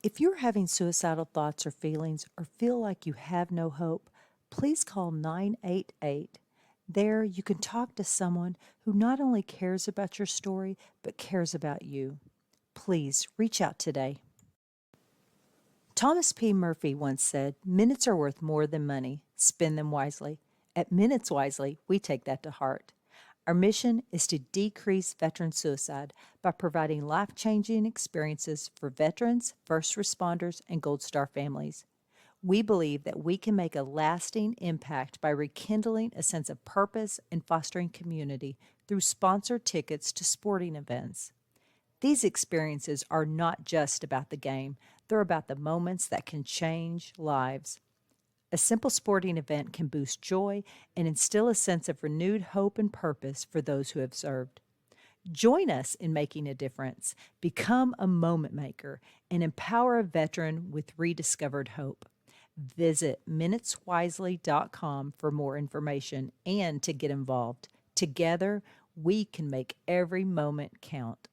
If you're having suicidal thoughts or feelings or feel like you have no hope, please call 988. There, you can talk to someone who not only cares about your story, but cares about you. Please reach out today. Thomas P. Murphy once said, "Minutes are worth more than money. Spend them wisely." At Minutes Wisely, we take that to heart. Our mission is to decrease veteran suicide by providing life-changing experiences for veterans, first responders, and Gold Star families. We believe that we can make a lasting impact by rekindling a sense of purpose and fostering community through sponsored tickets to sporting events. These experiences are not just about the game, they're about the moments that can change lives. A simple sporting event can boost joy and instill a sense of renewed hope and purpose for those who have served. Join us in making a difference, become a moment maker, and empower a veteran with rediscovered hope. Visit minuteswisely.com for more information and to get involved. Together, we can make every moment count.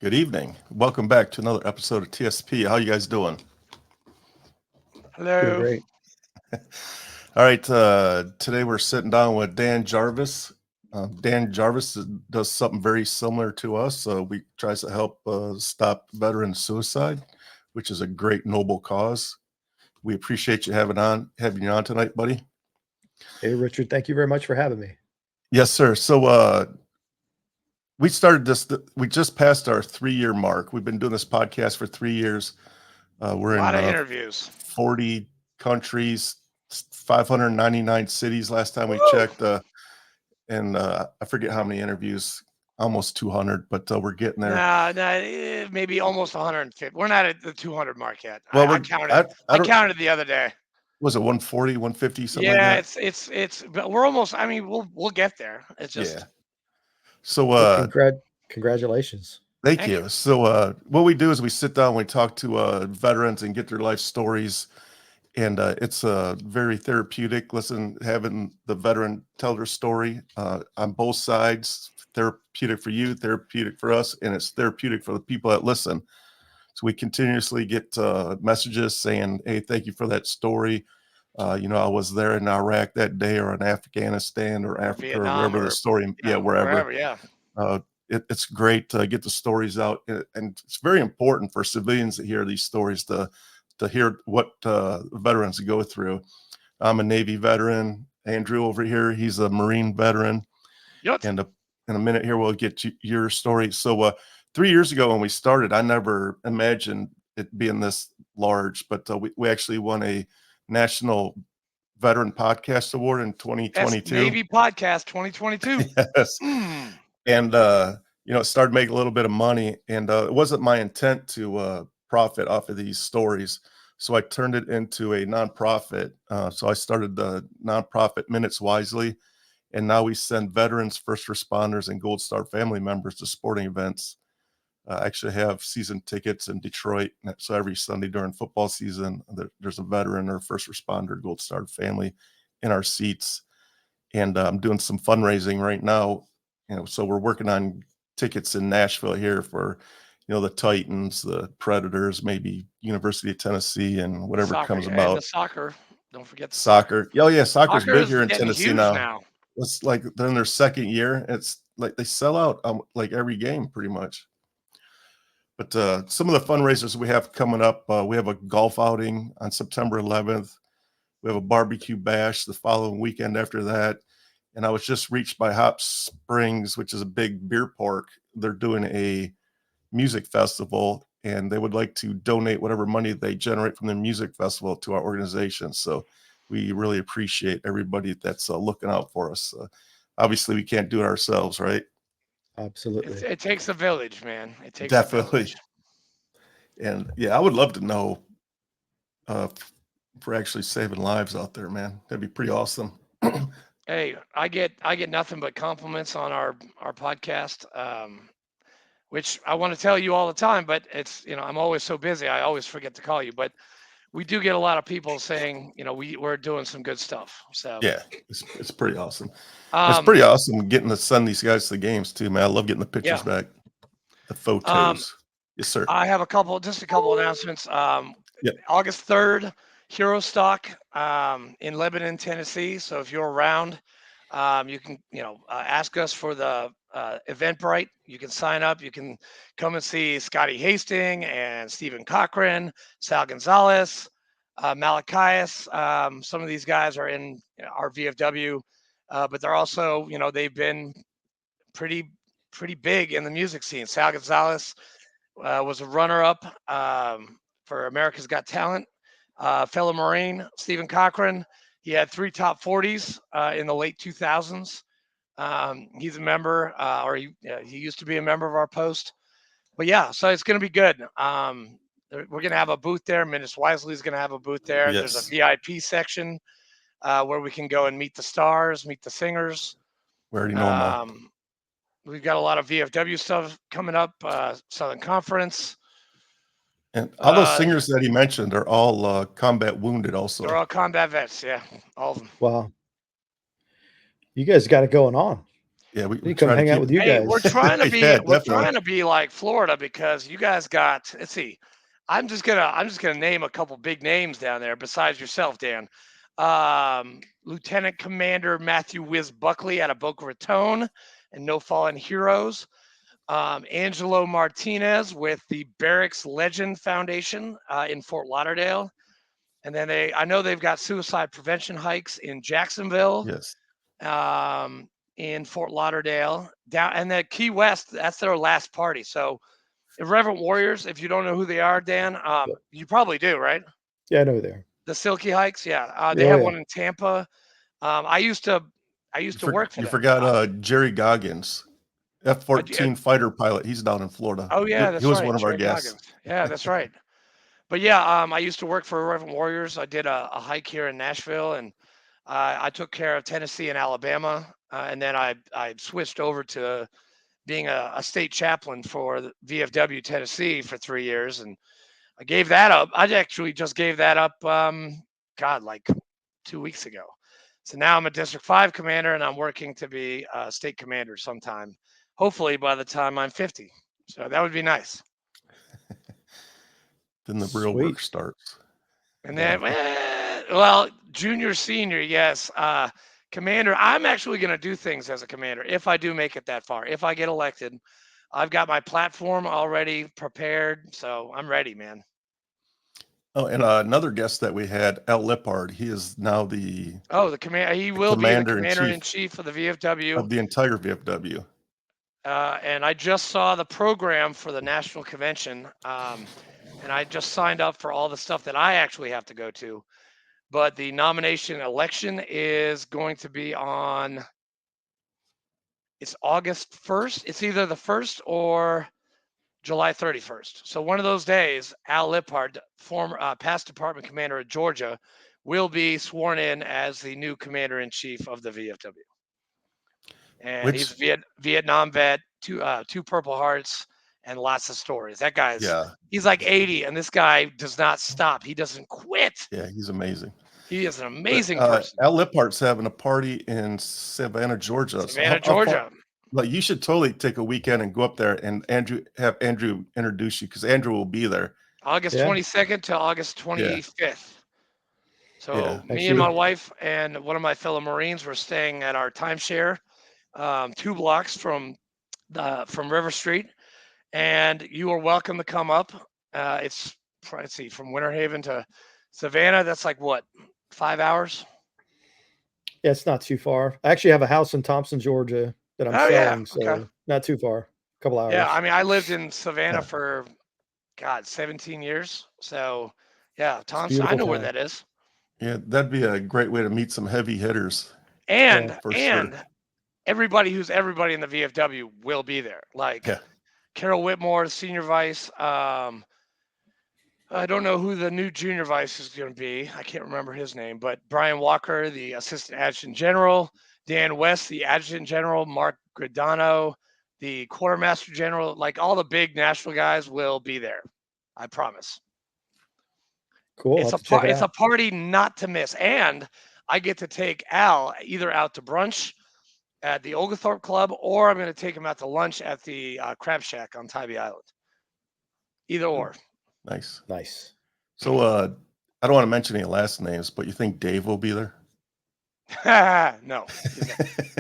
Good evening. Welcome back to another episode of TSP. How you guys doing? Doing Hello. great. All right. Today we're sitting down with Dan Jarvis. Dan Jarvis does something very similar to us. We tries to help stop veteran suicide, which is a great noble cause. We appreciate you having you on tonight, buddy. Hey, Richard, thank you very much for having me. Yes, sir. So we started this. We just passed our 3-year mark. We've been doing this podcast for 3 years. We're A lot of in interviews. 40 countries, 599 cities last time we checked. And I forget how many interviews, almost 200, but we're getting there. Nah, maybe almost 150. We're not at the 200 mark yet. Well, I counted. I counted the other day. Was it 140, 150, something Yeah, like that? it's. But we're almost. I mean, we'll get there. It's just. Yeah. So Well, congratulations. Thank you. So what we do is we sit down, we talk to veterans and get their life stories. And it's very therapeutic. Having the veteran tell their story on both sides, therapeutic for you, therapeutic for us, and it's therapeutic for the people that listen. So we continuously get messages saying, "Hey, thank you for that story. I was there in Iraq that day, or in Afghanistan, or Africa, Vietnam, or wherever the story, wherever. Yeah. It's great to get the stories out, and it's very important for civilians to hear these stories, to hear what veterans go through. I'm a Navy veteran. Andrew over here, he's a Marine veteran. Yep. And in a minute here, we'll get your story. So 3 years ago when we started, I never imagined it being this large, but we actually won a National Veteran Podcast Award in 2022. Navy Podcast 2022. Yes. And, it started making a little bit of money, and it wasn't my intent to profit off of these stories. So I turned it into a nonprofit. So I started the nonprofit Minutes Wisely, and now we send veterans, first responders, and Gold Star family members to sporting events. I actually have season tickets in Detroit. So every Sunday during football season, there's a veteran or first responder, Gold Star family in our seats. And I'm doing some fundraising right now. So we're working on tickets in Nashville here for, the Titans, the Predators, maybe University of Tennessee, and whatever comes about. And the soccer. Don't forget the soccer. Oh yeah, soccer's big here in Tennessee huge now. It's like they're in their second year. It's like they sell out like every game pretty much. But some of the fundraisers we have coming up, we have a golf outing on September 11th. We have a barbecue bash the following weekend after that. And I was just reached by Hop Springs, which is a big beer park. They're doing a music festival, and they would like to donate whatever money they generate from the music festival to our organization. So we really appreciate everybody that's looking out for us. Obviously, we can't do it ourselves, right? Absolutely. It takes a village, man. It takes Definitely. a village. And yeah, I would love to know for actually saving lives out there, man. That'd be pretty awesome. Hey, I get nothing but compliments on our podcast. which I want to tell you all the time, but it's, I'm always so busy. I always forget to call you, but we do get a lot of people saying, we're doing some good stuff. So Yeah, it's pretty awesome. It's um, pretty awesome getting to send these guys to the games too, man. I love getting the pictures yeah. back, the photos. Yes, sir. I have just a couple announcements. Yep. August 3rd, Hero Stock in Lebanon, Tennessee. So if you're around, you can, ask us for the Eventbrite. You can sign up. You can come and see Scotty Hasting and Stephen Cochran, Sal Gonzalez, Malachias. Some of these guys are in our VFW, but they're also, they've been pretty big in the music scene. Sal Gonzalez was a runner-up for America's Got Talent. Fellow Marine, Stephen Cochran, he had 3 top 40s in the late 2000s. He's a member, or he used to be a member of our post. But yeah, so it's going to be good. We're going to have a booth there. Minutes Wisely is going to have a booth there. Yes. There's a VIP section where we can go and meet the stars, meet the singers. We already know them all. We've got a lot of VFW stuff coming up, Southern Conference. And all those singers that he mentioned are all combat wounded also. They're all combat vets, yeah, all of them. Wow. You guys got it going on. Yeah, we come try to hang out keep with you Hey, guys. we're trying to be Yeah, we're definitely. trying to be like Florida because you guys got, let's see. I'm just gonna name a couple big names down there besides yourself, Dan. Lieutenant Commander Matthew Wiz Buckley out of Boca Raton and No Fallen Heroes. Angelo Martinez with the Barracks Legend Foundation in Fort Lauderdale. And then I know they've got suicide prevention hikes in Jacksonville, Yes. in Fort Lauderdale, and the Key West. That's their last party. So, Irreverent Warriors. If you don't know who they are, Dan, you probably do, right? Yeah, I know there. The Silky Hikes. Yeah, they have one in Tampa. I used to work for You them. forgot Jerry Goggins, F-14 fighter pilot. He's down in Florida. Oh yeah, that's he was right. one of our Jerry guests. Goggins. Yeah, that's right. But yeah, I used to work for Irreverent Warriors. I did a hike here in Nashville, and I took care of Tennessee and Alabama, and then I switched over to being a state chaplain for the VFW Tennessee for 3 years, and I gave that up. I actually just gave that up, like 2 weeks ago. So now I'm a District 5 commander, and I'm working to be a state commander sometime, hopefully by the time I'm 50. So that would be nice. Then the real work starts. And then, well, junior, senior, yes. Commander, I'm actually going to do things as a commander if I do make it that far. If I get elected, I've got my platform already prepared, so I'm ready, man. Oh, and another guest that we had, Al Lippard. He is now the commander. He will be the commander-in-chief of the VFW. Of the entire VFW. And I just saw the program for the national convention, and I just signed up for all the stuff that I actually have to go to. But the nomination election is going to be it's August 1st. It's either the 1st or July 31st. So one of those days, Al Lippard, former past department commander of Georgia, will be sworn in as the new commander-in-chief of the VFW. And he's a Vietnam vet, two Purple Hearts, and lots of stories. That guy's he's like 80, and this guy does not stop. He doesn't quit. Yeah, he's amazing. He is an amazing person. Al Lippard's having a party in Savannah, Georgia. Georgia. Like, you should totally take a weekend and go up there and have Andrew introduce you, because Andrew will be there. August 22nd to August 25th. So me and my wife and one of my fellow Marines were staying at our timeshare, 2 blocks from River Street, and you are welcome to come up. It's, let's see, from Winter Haven to Savannah. That's like what, 5 hours? Yeah, it's not too far. I actually have a house in Thompson, Georgia that I'm selling, so not too far. A couple hours. Yeah, I mean, I lived in Savannah for 17 years. So yeah, Thompson, I know where that is. Yeah, that'd be a great way to meet some heavy hitters. And everybody who's everybody in the VFW will be there. Like Carol Whitmore, the senior vice. I don't know who the new junior vice is going to be. I can't remember his name, but Brian Walker, the assistant adjutant general, Dan West, the adjutant general, Mark Gradano, the quartermaster general, like all the big national guys will be there. I promise. Cool. It's a party not to miss. And I get to take Al either out to brunch at the Oglethorpe Club, or I'm going to take him out to lunch at the Crab Shack on Tybee Island. Either or. Nice. So, I don't want to mention any last names, but you think Dave will be there? No,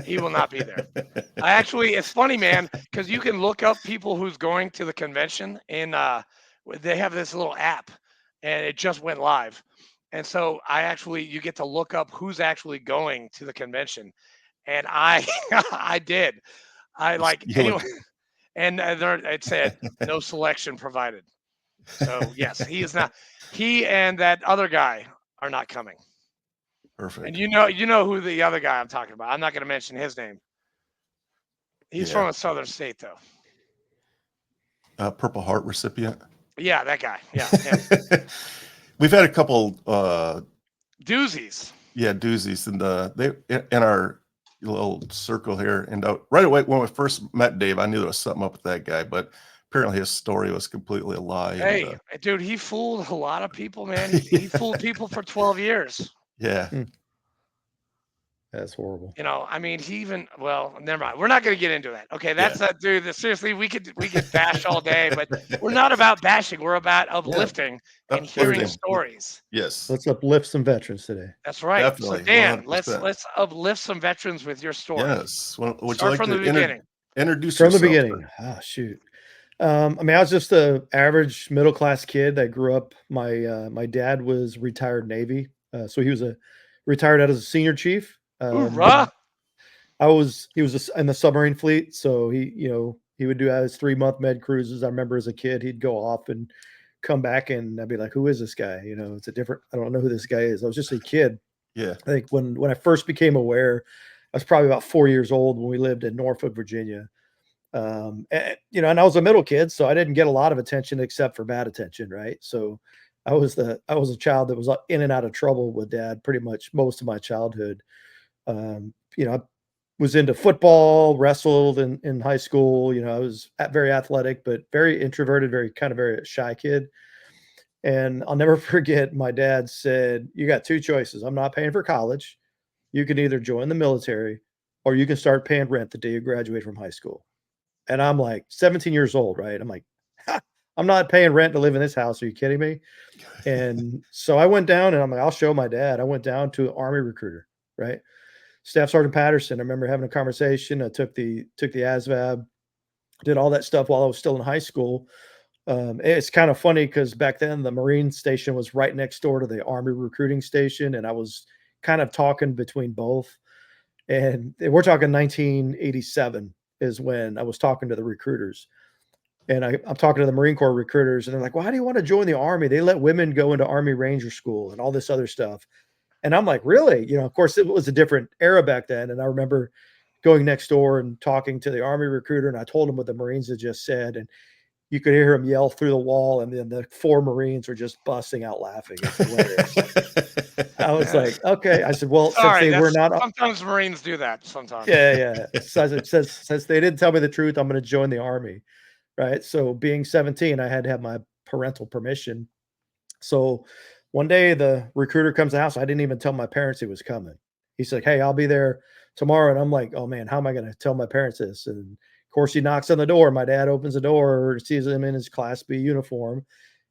he will not be there. It's funny, man, because you can look up people who's going to the convention, and they have this little app, and it just went live. And so you get to look up who's actually going to the convention. And I did. Anyway, and it said no selection provided. So yes, he is not. He and that other guy are not coming. Perfect. And you know who the other guy I'm talking about. I'm not going to mention his name. He's from a southern state, though. Purple Heart recipient. Yeah, that guy. Yeah. Him. We've had a couple doozies. Yeah, doozies, and in our little circle here. And right away when we first met Dave, I knew there was something up with that guy, but apparently his story was completely a lie. Hey, dude, he fooled a lot of people, man. He fooled people for 12 years. Yeah. That's horrible. I mean, never mind. We're not going to get into that. Okay, that's dude. Seriously, we could bash all day, but we're not about bashing. We're about uplifting and hearing stories. Yes. Let's uplift some veterans today. That's right. Definitely. So Dan, 100%. let's uplift some veterans with your story. Yes. Would you Start like from to the beginning? Introduce from yourself, the beginning? sir? Shoot. I mean, I was just an average middle class kid that grew up. My dad was retired Navy, so he was retired as a senior chief. Hoorah! He was in the submarine fleet, so he would do his 3-month med cruises. I remember as a kid, he'd go off and come back, and I'd be like, "Who is this guy?" I don't know who this guy is. I was just a kid. Yeah. I think when I first became aware, I was probably about 4 years old when we lived in Norfolk, Virginia. And I was a middle kid, so I didn't get a lot of attention except for bad attention, right? So I was a child that was in and out of trouble with dad pretty much most of my childhood. I was into football, wrestled in high school. I was very athletic, but very introverted, very shy kid. And I'll never forget, my dad said, "You got 2 choices. I'm not paying for college. You can either join the military or you can start paying rent the day you graduate from high school." And I'm like 17 years old, right? I'm like, I'm not paying rent to live in this house. Are you kidding me? And so I went down and I'm like, I'll show my dad. I went down to an Army recruiter, right? Staff Sergeant Patterson. I remember having a conversation. I took the ASVAB, did all that stuff while I was still in high school. It's kind of funny because back then the Marine station was right next door to the Army recruiting station. And I was kind of talking between both. And we're talking 1987 is when I was talking to the recruiters. And I'm talking to the Marine Corps recruiters, and they're like, "Why do you want to join the Army? They let women go into Army Ranger School and all this other stuff." And I'm like, "Really?" Of course, it was a different era back then. And I remember going next door and talking to the Army recruiter, and I told him what the Marines had just said. And you could hear him yell through the wall, and then the 4 Marines were just busting out laughing. It's hilarious. I was like, "Okay." I said, "Well, since they were not." Sometimes Marines do that. Sometimes. Yeah. Since they didn't tell me the truth, I'm going to join the Army. Right. So being 17, I had to have my parental permission. So one day the recruiter comes to the house. I didn't even tell my parents he was coming. He's like, "Hey, I'll be there tomorrow." And I'm like, "Oh man, how am I going to tell my parents this?" And of course he knocks on the door. My dad opens the door, sees him in his Class B uniform.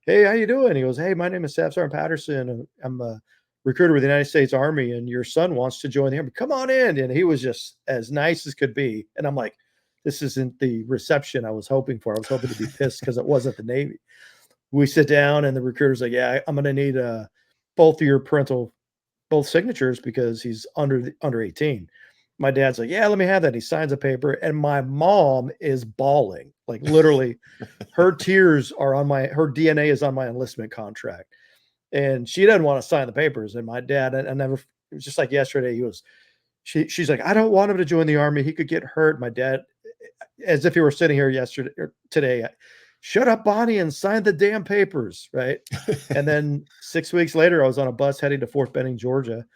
"Hey, how you doing?" He goes, "Hey, my name is Staff Sergeant Patterson. And I'm a recruiter with the United States Army, and your son wants to join the Army. Come on in." And he was just as nice as could be. And I'm like, this isn't the reception I was hoping for. I was hoping to be pissed because it wasn't the Navy. We sit down and the recruiter's like, "Yeah, I'm going to need both signatures because he's under 18. My dad's like, "Yeah, let me have that." He signs a paper, and my mom is bawling. Like literally her tears are her DNA is on my enlistment contract. And she doesn't want to sign the papers. And my dad, it was just like yesterday. She's like, "I don't want him to join the Army. He could get hurt." My dad, as if he were sitting here yesterday or today, "Shut up, Bonnie, and sign the damn papers." Right. And then 6 weeks later, I was on a bus heading to Fort Benning, Georgia,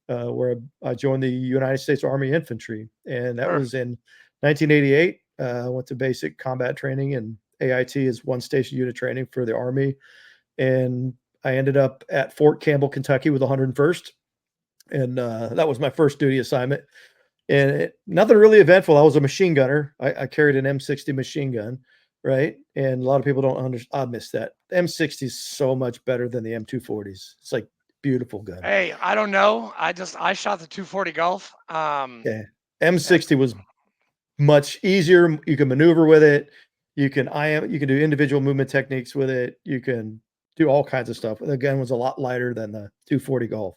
where I joined the United States Army Infantry. And that was in 1988. went to basic combat training, and AIT is one station unit training for the Army. And I ended up at Fort Campbell, Kentucky with 101st. And that was my first duty assignment. And nothing really eventful. I was a machine gunner. I carried an M60 machine gun, right? And a lot of people don't understand. I miss that. The M60 is so much better than the M240s. It's like beautiful gun. Hey, I don't know. I shot the 240 Golf. Yeah, M60 was much easier. You can maneuver with it. You can do individual movement techniques with it. You can do all kinds of stuff. The gun was a lot lighter than the 240 Golf,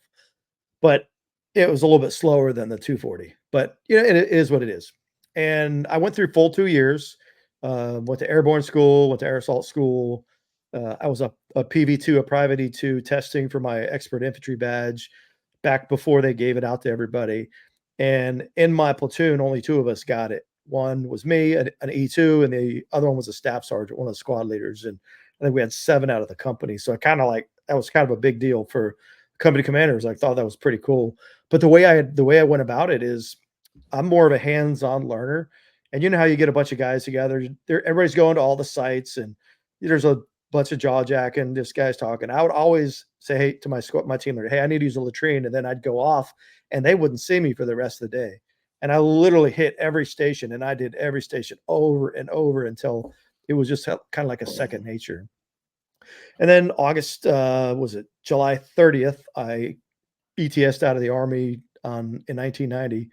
but it was a little bit slower than the 240. But it is what it is. And I went through full 2 years. Went to airborne school, went to air assault school. I was a PV2, a private E2, testing for my expert infantry badge back before they gave it out to everybody. And in my platoon, only 2 of us got it. One was me, an E2, and the other one was a staff sergeant, one of the squad leaders. And I think we had 7 out of the company. So that was kind of a big deal for company commanders. I thought that was pretty cool. But the way I went about it is I'm more of a hands-on learner. And you know how you get a bunch of guys together, everybody's going to all the sites, and there's a bunch of jaw jacking, just guys talking. I would always say, hey, to my team leader, hey, I need to use a latrine. And then I'd go off and they wouldn't see me for the rest of the day. And I literally hit every station, and I did every station over and over until it was just kind of like a second nature. And then July 30th, I ETS'd out of the Army in 1990.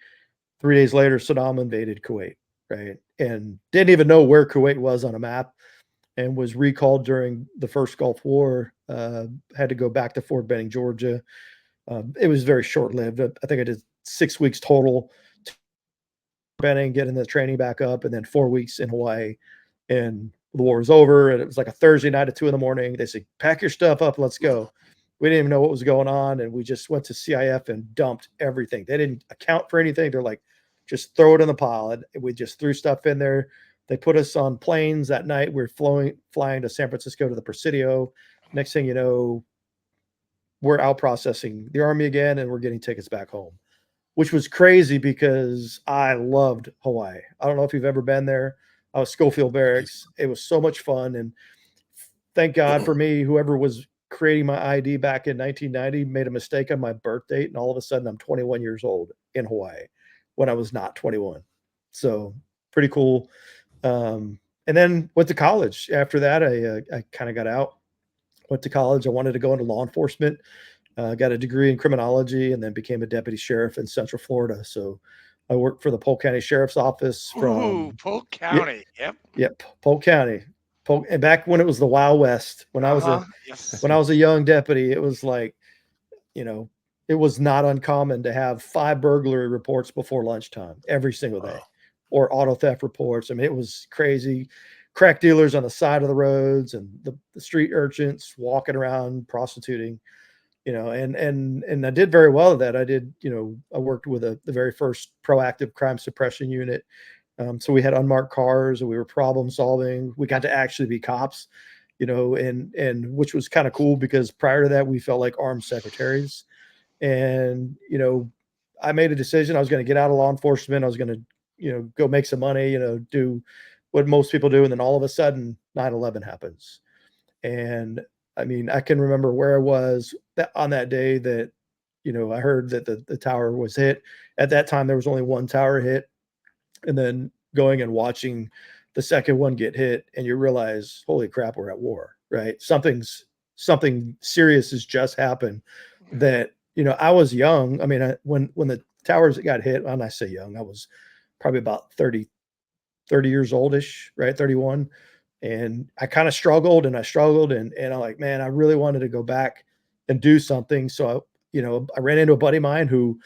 3 days later, Saddam invaded Kuwait, right? And didn't even know where Kuwait was on a map, and was recalled during the first Gulf War. Had to go back to Fort Benning, Georgia. It was very short-lived. I think I did 6 weeks total. Benning, getting the training back up, and then 4 weeks in Hawaii. And the war was over, and it was like a Thursday night at 2 a.m. They said, pack your stuff up, let's go. We didn't even know what was going on, and we just went to CIF and dumped everything. They didn't account for anything. They're like, just throw it in the pile. And we just threw stuff in there. They put us on planes that night. We're flying to San Francisco to the Presidio. Next thing you know, we're out processing the Army again, and we're getting tickets back home, which was crazy because I loved Hawaii. I don't know if you've ever been there. I was Schofield Barracks. It was so much fun. And thank God for me, whoever was creating my ID back in 1990 made a mistake on my birth date. And all of a sudden I'm 21 years old in Hawaii when I was not 21. So pretty cool. And then went to college. After that, I kind of got out, went to college. I wanted to go into law enforcement, got a degree in criminology, and then became a deputy sheriff in Central Florida. So I worked for the Polk County Sheriff's Office from Polk County. Yep, Polk County. And back when it was the Wild West, when I was a young deputy, it was like, it was not uncommon to have 5 burglary reports before lunchtime every single day, or auto theft reports. I mean, it was crazy. Crack dealers on the side of the roads, and the street urchins walking around prostituting. And I did very well at that. I worked with the very first proactive crime suppression unit. So we had unmarked cars, and we were problem solving. We got to actually be cops, and which was kind of cool, because prior to that, we felt like armed secretaries. And, I made a decision. I was going to get out of law enforcement. I was going to, go make some money, do what most people do. And then all of a sudden 9/11 happens. And I mean, I can remember where I was on that day that, I heard that the tower was hit. At that time, there was only one tower hit, and then going and watching the second one get hit, and you realize, holy crap, we're at war, right? Something serious has just happened. That, I was young. I mean, when the towers got hit, and I say young, I was probably about 30 years oldish, right? 31. And I kind of struggled, and I'm like, man, I really wanted to go back and do something. So, I ran into a buddy of mine who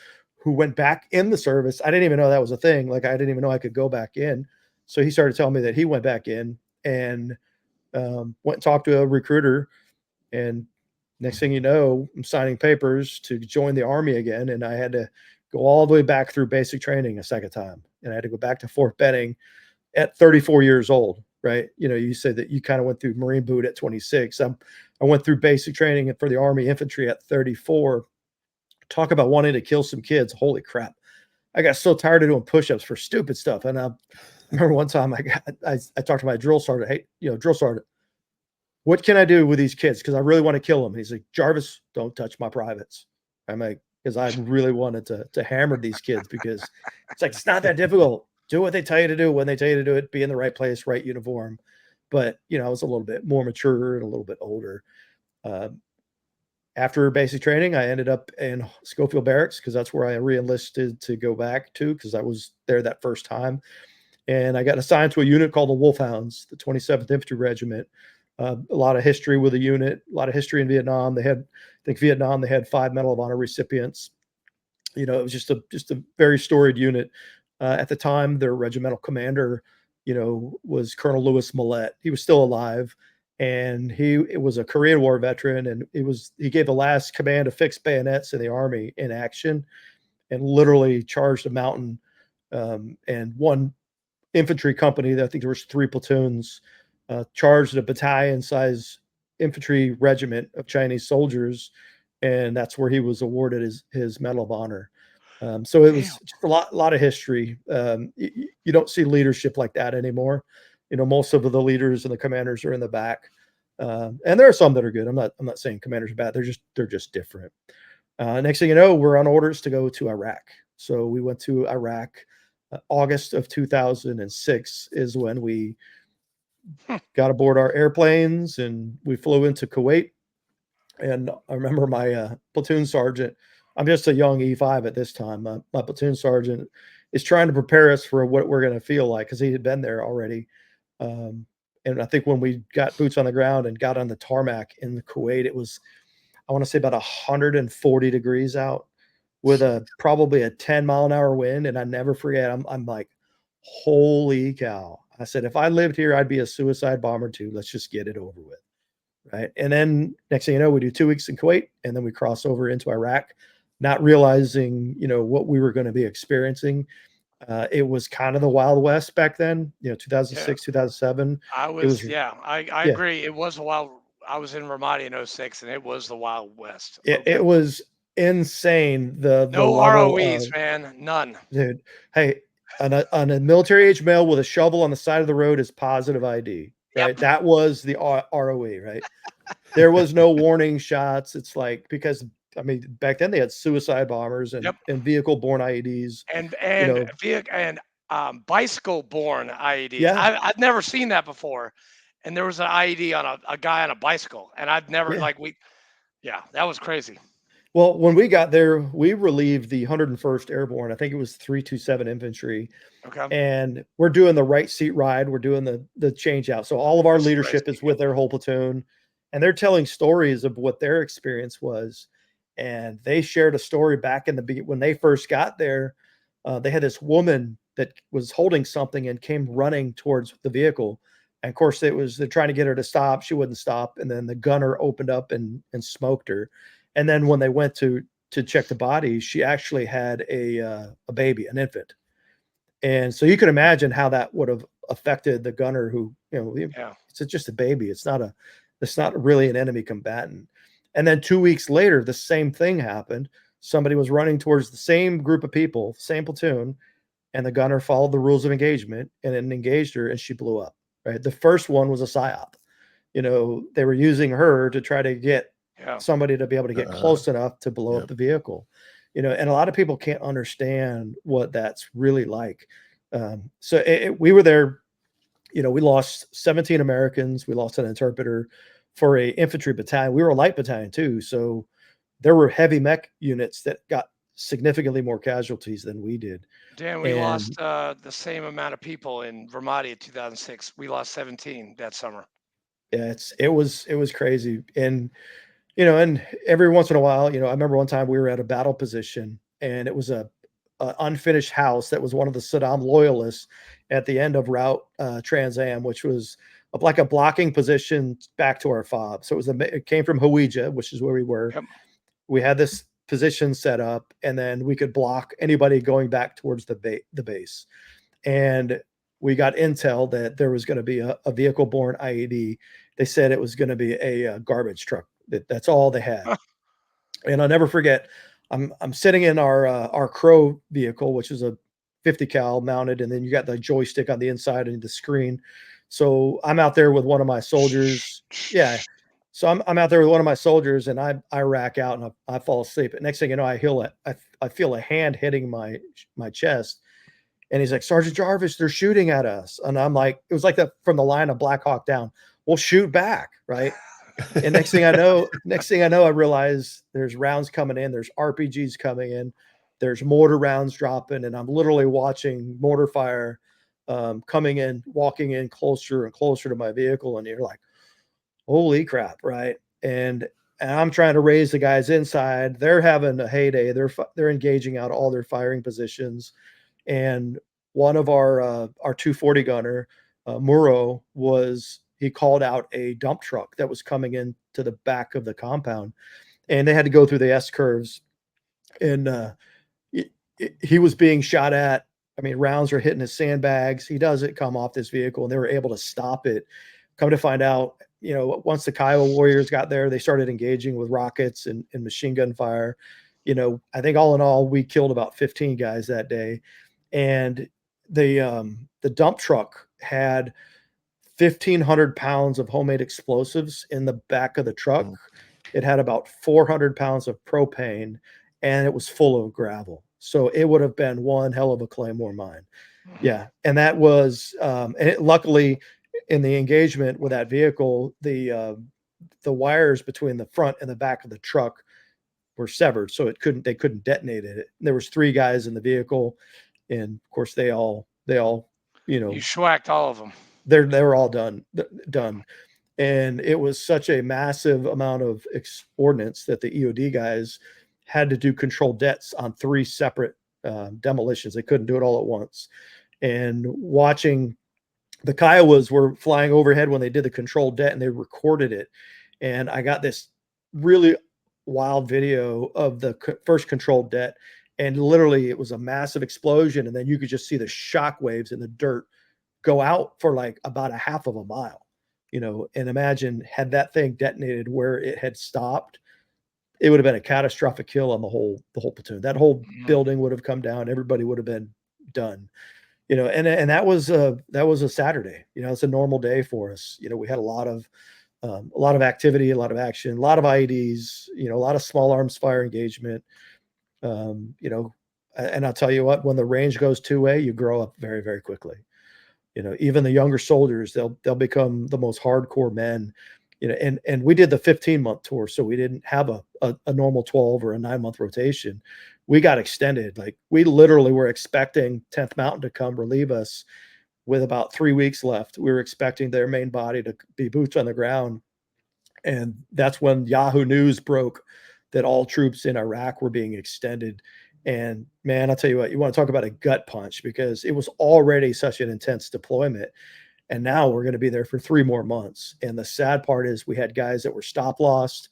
went back in the service. I didn't even know that was a thing. Like, I didn't even know I could go back in. So he started telling me that he went back in, and went and talked to a recruiter. And next thing you know, I'm signing papers to join the Army again. And I had to go all the way back through basic training a second time. And I had to go back to Fort Benning at 34 years old, right? You said that you kind of went through Marine boot at 26. I went through basic training for the Army infantry at 34. Talk about wanting to kill some kids. Holy crap. I got so tired of doing push-ups for stupid stuff. And remember one time I talked to my drill sergeant. Hey, drill sergeant, what can I do with these kids? Because I really want to kill them. He's like, Jarvis, don't touch my privates. I'm like, because I really wanted to hammer these kids, because it's like, it's not that difficult. Do what they tell you to do when they tell you to do it. Be in the right place, right uniform. But I was a little bit more mature and a little bit older. After basic training, I ended up in Schofield Barracks, because that's where I re-enlisted to go back to, because I was there that first time. And I got assigned to a unit called the Wolfhounds, the 27th Infantry Regiment. A lot of history with the unit, a lot of history in Vietnam. They had, I think Vietnam, they had 5 Medal of Honor recipients. It was just a very storied unit. At the time, their regimental commander, was Colonel Louis Millette. He was still alive, and it was a Korean War veteran, and he gave the last command of fixed bayonets in the Army in action, and literally charged a mountain, and one infantry company, that I think there was 3 platoons, charged a battalion-size infantry regiment of Chinese soldiers, and that's where he was awarded his Medal of Honor. So it was just a lot of history. You don't see leadership like that anymore. Most of the leaders and the commanders are in the back, and there are some that are good. I'm not saying commanders are bad. They're just different. Next thing you know, we're on orders to go to Iraq. So we went to Iraq. August of 2006 is when we got aboard our airplanes, and we flew into Kuwait. And I remember my platoon sergeant, I'm just a young E5 at this time. My platoon sergeant is trying to prepare us for what we're going to feel like, because he had been there already. And I think when we got boots on the ground and got on the tarmac in Kuwait, it was, I want to say, about 140 degrees out, with probably a 10-mile-an-hour wind. And I never forget, I'm like, holy cow. I said, if I lived here, I'd be a suicide bomber too. Let's just get it over with. Right. And then next thing you know, we do 2 weeks in Kuwait, and then we cross over into Iraq, not realizing, what we were going to be experiencing. It was kind of the Wild West back then, 2006, 2007. I agree. It was a wild. I was in Ramadi in 06, and it was the Wild West. It was insane. The no level ROEs, man, none. Dude, hey, on a military age male with a shovel on the side of the road is positive ID, right? Yep. That was the ROE, right? There was no warning shots. It's like, because back then they had suicide bombers and vehicle-borne IEDs, and bicycle-borne IEDs. Yeah. I've never seen that before. And there was an IED on a guy on a bicycle, and I've never that was crazy. Well, when we got there, we relieved the 101st Airborne. I think it was 327 Infantry. Okay. And we're doing the right seat ride. We're doing the change out. So all of our leadership is with their whole platoon, and they're telling stories of what their experience was. And they shared a story back in when they first got there. They had this woman that was holding something and came running towards the vehicle. And of course, they're trying to get her to stop. She wouldn't stop. And then the gunner opened up and smoked her. And then when they went to check the body, she actually had a baby, an infant. And so you can imagine how that would have affected the gunner, who, it's just a baby. It's not really an enemy combatant. And then 2 weeks later, the same thing happened. Somebody was running towards the same group of people, same platoon, and the gunner followed the rules of engagement and then engaged her, and she blew up. Right. The first one was a psyop. They were using her to try to get somebody to be able to get close enough to blow up the vehicle. And a lot of people can't understand what that's really like. So we were there. We lost 17 Americans. We lost an interpreter for a infantry battalion. We were a light battalion too. So there were heavy mech units that got significantly more casualties than we did. Dan, we lost the same amount of people in Ramadi in 2006. We lost 17 that summer. Yeah, it was crazy. And and every once in a while, I remember one time we were at a battle position, and it was a unfinished house that was one of the Saddam loyalists at the end of Route Trans Am, which was like a blocking position back to our FOB. So it came from Hawija, which is where we were. Yep. We had this position set up, and then we could block anybody going back towards the base. And we got intel that there was going to be a vehicle-borne IED. They said it was going to be a garbage truck. That's all they had. And I'll never forget, I'm sitting in our Crow vehicle, which is a 50 cal mounted, and then you got the joystick on the inside and the screen. So I'm out there with one of my soldiers. Yeah. So I'm out there with one of my soldiers, and I rack out and I fall asleep. And next thing you know, I feel a hand hitting my chest, and he's like, Sergeant Jarvis, they're shooting at us. And I'm like, it was like that from the line of Black Hawk Down. We'll shoot back, right? And next thing I know, I realize there's rounds coming in, there's RPGs coming in, there's mortar rounds dropping, and I'm literally watching mortar fire coming in, walking in closer and closer to my vehicle, and you're like, holy crap, right? And I'm trying to raise the guys inside. They're having a heyday. They're engaging out all their firing positions, and one of our 240 gunner, Muro, he called out a dump truck that was coming in to the back of the compound, and they had to go through the S curves, and he was being shot at. I mean, rounds are hitting his sandbags. He doesn't come off this vehicle, and they were able to stop it. Come to find out, once the Kiowa warriors got there, they started engaging with rockets and machine gun fire. I think all in all, we killed about 15 guys that day. And the dump truck had 1,500 pounds of homemade explosives in the back of the truck. It had about 400 pounds of propane, and it was full of gravel. So it would have been one hell of a Claymore mine. Yeah. And that was, luckily in the engagement with that vehicle, the wires between the front and the back of the truck were severed. So they couldn't detonate it. There was 3 guys in the vehicle. And of course they all, You schwacked all of them. they were all done. And it was such a massive amount of ordnance that the EOD guys had to do controlled dets on 3 separate demolitions. They couldn't do it all at once. And watching the Kiowas were flying overhead when they did the controlled det, and they recorded it. And I got this really wild video of the first controlled det, and literally it was a massive explosion, and then you could just see the shock waves in the dirt go out for like about a half of a mile, and imagine had that thing detonated where it had stopped, it would have been a catastrophic kill on the whole platoon. That whole building would have come down. Everybody would have been done, and that was a Saturday. It's a normal day for us. We had a lot of activity, a lot of action, a lot of IEDs, a lot of small arms fire engagement. And I'll tell you what, when the range goes 2-way, you grow up very, very quickly. Even the younger soldiers, they'll become the most hardcore men. And we did the 15-month tour, so we didn't have a normal 12 or a 9-month rotation. We got extended. Like, we literally were expecting 10th Mountain to come relieve us with about 3 weeks left. We were expecting their main body to be boots on the ground. And that's when Yahoo News broke that all troops in Iraq were being extended. And man, I'll tell you what, you want to talk about a gut punch, because it was already such an intense deployment. And now we're going to be there for 3 more months. And the sad part is we had guys that were stop lost,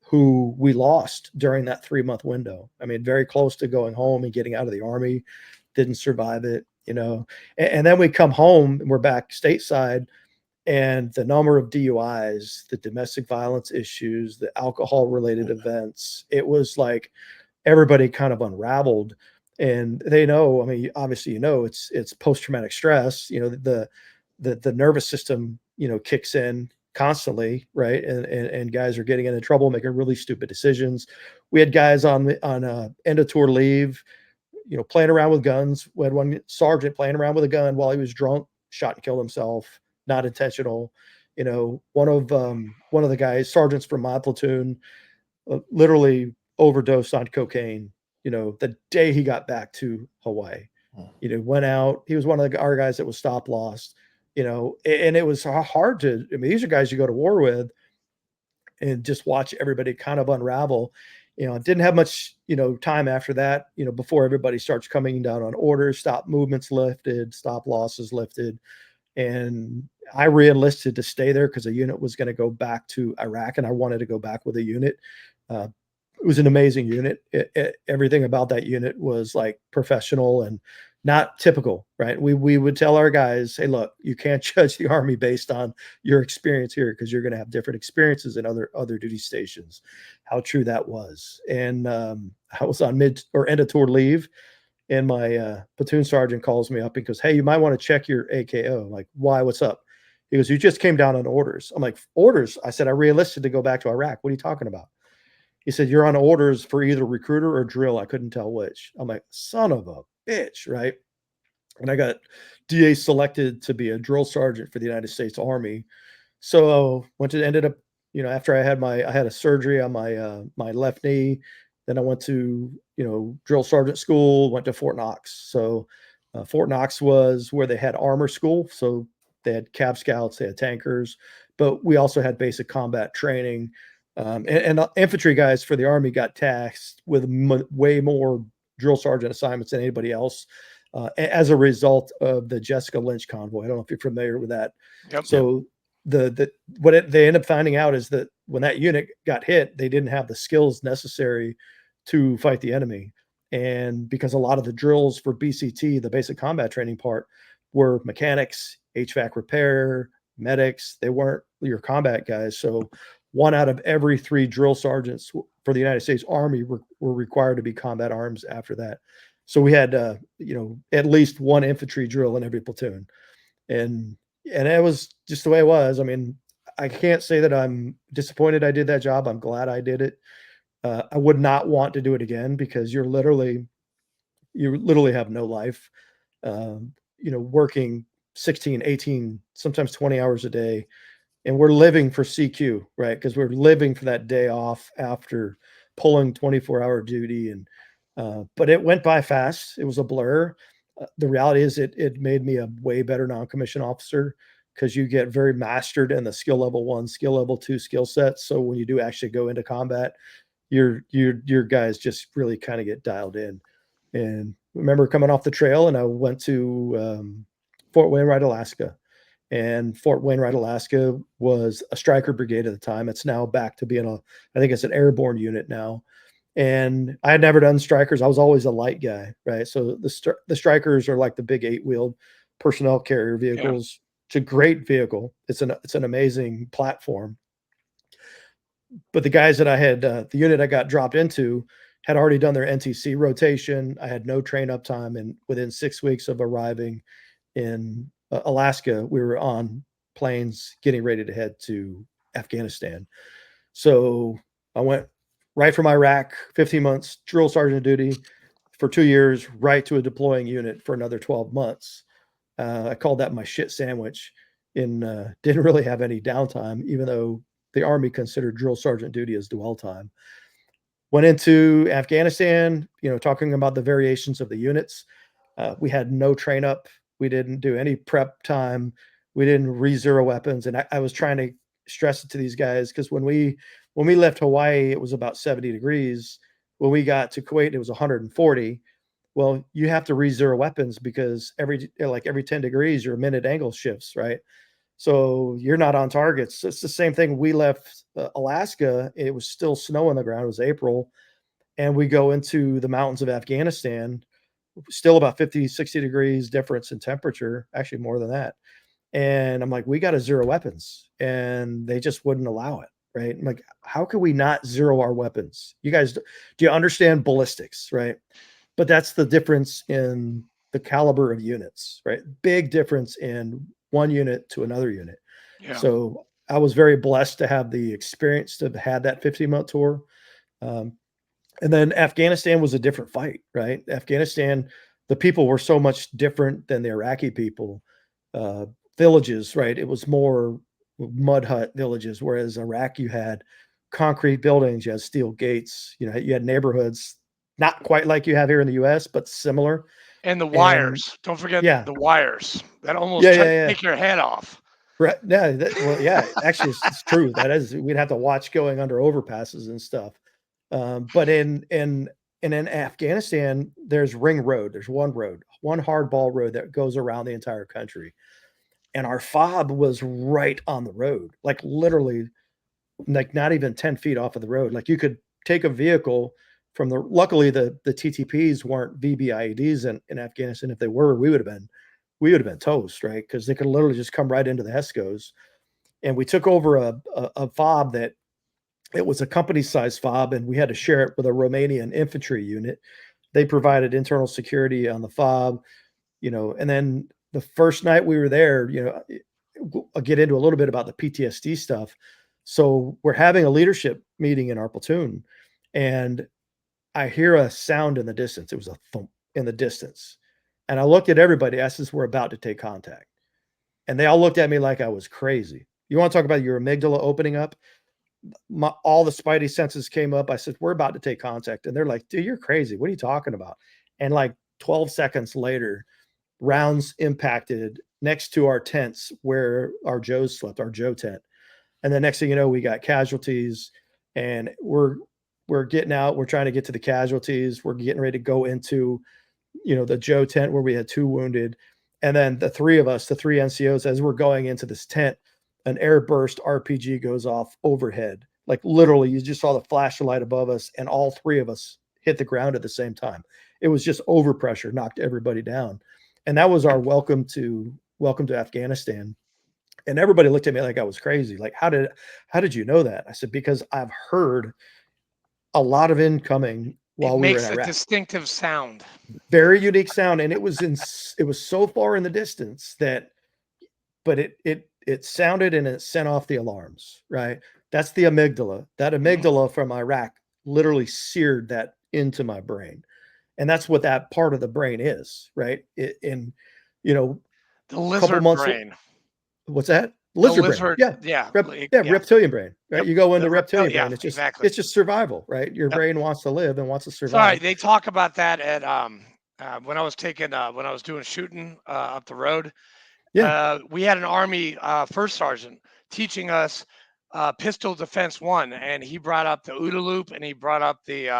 who we lost during that 3-month window. I mean, very close to going home and getting out of the Army, didn't survive it, and then we come home and we're back stateside, and the number of DUIs, the domestic violence issues, the alcohol related events, it was like everybody kind of unraveled. And they know, I mean, obviously, it's post-traumatic stress, the nervous system, kicks in constantly, right? And guys are getting into trouble, making really stupid decisions. We had guys on end of tour leave, playing around with guns. We had one sergeant playing around with a gun while he was drunk, shot and killed himself, not intentional. One of the guys, sergeants from my platoon, literally overdosed on cocaine, the day he got back to Hawaii. Went out. He was one of our guys that was stop lost, and it was hard I mean, these are guys you go to war with and just watch everybody kind of unravel. Didn't have much, time after that, before everybody starts coming down on orders, stop movements lifted, stop losses lifted. And I re-enlisted to stay there because the unit was going to go back to Iraq, and I wanted to go back with a unit. It was an amazing unit. Everything about that unit was like professional and not typical, right? We would tell our guys, hey, look, you can't judge the Army based on your experience here, because you're going to have different experiences in other duty stations. How true that was. And I was on end of tour leave, And my platoon sergeant calls me up and goes, "Hey, you might want to check your AKO." I'm like, "Why? What's up?" He goes, "You just came down on orders." I'm like, "Orders?" I said, "I re-enlisted to go back to Iraq. What are you talking about?" He said, "You're on orders for either recruiter or drill." I couldn't tell which. I'm like, "Son of a bitch," right? And I got DA selected to be a drill sergeant for the United States Army. So ended up, after I had a surgery on my left knee. Then I went to, drill sergeant school, went to Fort Knox. So Fort Knox was where they had armor school. So they had cab scouts, they had tankers, but we also had basic combat training. And infantry guys for the Army got tasked with way more drill sergeant assignments than anybody else, as a result of the Jessica Lynch convoy. I don't know if you're familiar with that. Yep. So they end up finding out is that when that unit got hit, they didn't have the skills necessary to fight the enemy. And because a lot of the drills for BCT, the basic combat training part, were mechanics, HVAC repair, medics, they weren't your combat guys. So 1 out of every 3 drill sergeants for the United States Army were required to be combat arms after that. So we had, at least 1 infantry drill in every platoon. And it was just the way it was. I mean, I can't say that I'm disappointed I did that job. I'm glad I did it. I would not want to do it again because you literally have no life, working 16, 18, sometimes 20 hours a day. And we're living for CQ, right? Because we're living for that day off after pulling 24-hour duty. But it went by fast. It was a blur. The reality is it made me a way better non-commissioned officer because you get very mastered in the skill level 1, skill level 2 skill sets. So when you do actually go into combat, your guys just really kind of get dialed in. And remember coming off the trail, and I went to Fort Wainwright, Alaska. And Fort Wainwright, Alaska was a striker brigade at the time. It's now back to being I think it's an airborne unit now. And I had never done strikers. I was always a light guy, right? So the strikers are like the big 8-wheeled personnel carrier vehicles. Yeah. It's a great vehicle. It's an amazing platform. But the guys that I had, the unit I got dropped into had already done their NTC rotation. I had no train up time. And within 6 weeks of arriving in Alaska, we were on planes getting ready to head to Afghanistan. So I went right from Iraq, 15 months, drill sergeant duty for 2 years, right to a deploying unit for another 12 months. I called that my shit sandwich and didn't really have any downtime, even though the Army considered drill sergeant duty as dwell time. Went into Afghanistan, talking about the variations of the units. We had no train up. We didn't do any prep time. We didn't re-zero weapons. And I was trying to stress it to these guys because when we left Hawaii, it was about 70 degrees. When we got to Kuwait, it was 140. Well, you have to re-zero weapons because every 10 degrees, your minute angle shifts, right? So you're not on targets. It's the same thing. We left Alaska. It was still snow on the ground. It was April. And we go into the mountains of Afghanistan, still about 50, 60 degrees difference in temperature, actually more than that. And I'm like, we got to zero weapons. And they just wouldn't allow it, right? I'm like, how can we not zero our weapons? You guys, do you understand ballistics, right? But that's the difference in the caliber of units, right? Big difference in one unit to another unit. Yeah. So I was very blessed to have the experience to have had that 15-month tour. And then Afghanistan was a different fight, right? Afghanistan, the people were so much different than the Iraqi people. Villages, right? It was more mud hut villages, whereas Iraq, you had concrete buildings, you had steel gates, you had neighborhoods, not quite like you have here in the U.S., but similar. And the wires. Don't forget the wires. That almost take your head off. Right. Yeah. Actually, it's true. That is, we'd have to watch going under overpasses and stuff. But in Afghanistan, there's ring road. There's one hardball road that goes around the entire country. And our fob was right on the road, like literally, like not even 10 feet off of the road. Like you could take a vehicle from luckily the TTPs weren't VBIEDs in Afghanistan. If they were, we would have been toast, right? Because they could literally just come right into the HESCOs. And we took over a fob that it was a company size fob, and we had to share it with a Romanian infantry unit They provided internal security on the fob, and then the first night we were there, I'll get into a little bit about the PTSD stuff. So we're having a leadership meeting in our platoon, and I hear a sound in the distance. It was a thump in the distance. And I looked at everybody. I says, we're about to take contact. And they all looked at me like I was crazy. You want to talk about your amygdala opening up? All the spidey senses came up. I said, we're about to take contact. And they're like, dude, you're crazy. What are you talking about? And like 12 seconds later, rounds impacted next to our tents where our Joes slept, our Joe tent. And the next thing you know, we got casualties, and we're getting out. We're trying to get to the casualties. We're getting ready to go into, the Joe tent where we had 2 wounded. And then the 3 of us, the 3 NCOs, as we're going into this tent, an airburst RPG goes off overhead. Like literally, you just saw the flash of light above us, and all 3 of us hit the ground at the same time. It was just overpressure, knocked everybody down. And that was our welcome to Afghanistan. And everybody looked at me like I was crazy. Like, how did you know that? I said, because I've heard a lot of incoming while we were in Iraq. It makes a distinctive sound. Very unique sound. And it was so far in the distance but it sounded and it sent off the alarms, right? That's the amygdala. That amygdala from Iraq literally seared that into my brain. And that's what that part of the brain is, right? The lizard brain. What's that? Lizard brain. Yeah. Reptilian brain, right? Yep. You go into reptilian brain. It's just exactly. It's just survival, right? Your brain wants to live and wants to survive. Sorry, they talk about that at when I was doing shooting up the road. Yeah. We had an Army first sergeant teaching us pistol defense 1, and he brought up the OODA loop, and he brought up the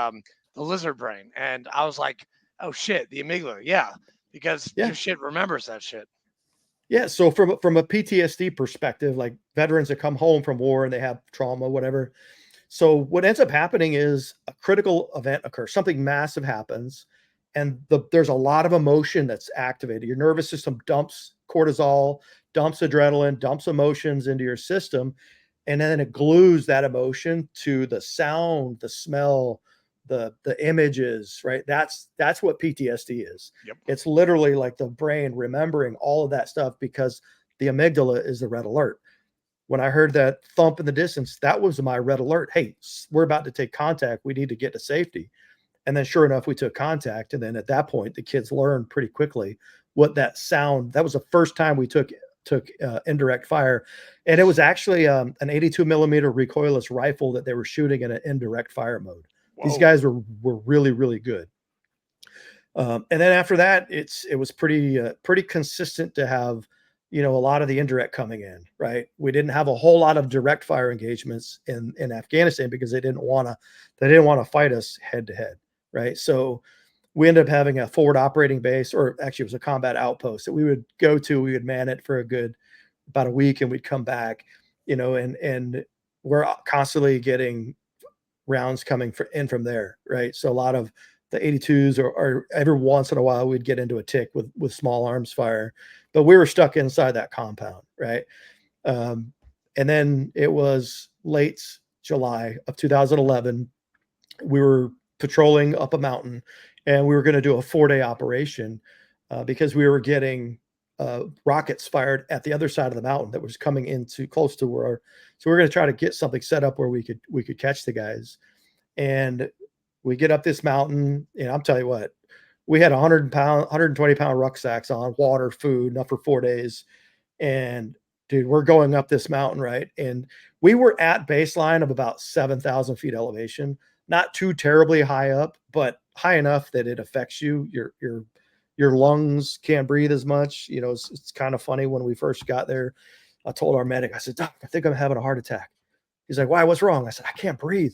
lizard brain, and I was like, oh shit, the amygdala, because your shit remembers that shit. Yeah. So from a PTSD perspective, like veterans that come home from war and they have trauma, whatever. So what ends up happening is a critical event occurs, something massive happens, and there's a lot of emotion that's activated. Your nervous system dumps cortisol, dumps adrenaline, dumps emotions into your system, and then it glues that emotion to the sound, the smell, the images, right? That's what PTSD is. Yep. It's literally like the brain remembering all of that stuff because the amygdala is the red alert. When I heard that thump in the distance, that was my red alert. Hey, we're about to take contact. We need to get to safety. And then sure enough, we took contact. And then at that point, the kids learned pretty quickly what that sound, that was the first time we took indirect fire. And it was actually an 82 millimeter recoilless rifle that they were shooting in an indirect fire mode. Whoa. These guys were really, really good. And then after that, it was pretty consistent to have, a lot of the indirect coming in, right? We didn't have a whole lot of direct fire engagements in Afghanistan because they didn't want to fight us head to head, right? So we ended up having a forward operating base, or actually it was a combat outpost that we would go to. We would man it for about a week, and we'd come back, and we're constantly getting rounds coming in from there, right? So a lot of the 82s or every once in a while we'd get into a tick with small arms fire, but we were stuck inside that compound, right? And then it was late July of 2011. We were patrolling up a mountain, and we were going to do a 4-day operation because we were getting rockets fired at the other side of the mountain that was coming into close to where. So we're going to try to get something set up where we could catch the guys. And we get up this mountain, and I'm telling you what, we had 120 pound rucksacks on, water, food, enough for 4 days. And dude, we're going up this mountain, right? And we were at baseline of about 7,000 feet elevation, not too terribly high up, but high enough that it affects you. Your lungs can't breathe as much. It's kind of funny. When we first got there, I told our medic, I said, Doc, I think I'm having a heart attack. He's like, why? What's wrong? I said, I can't breathe.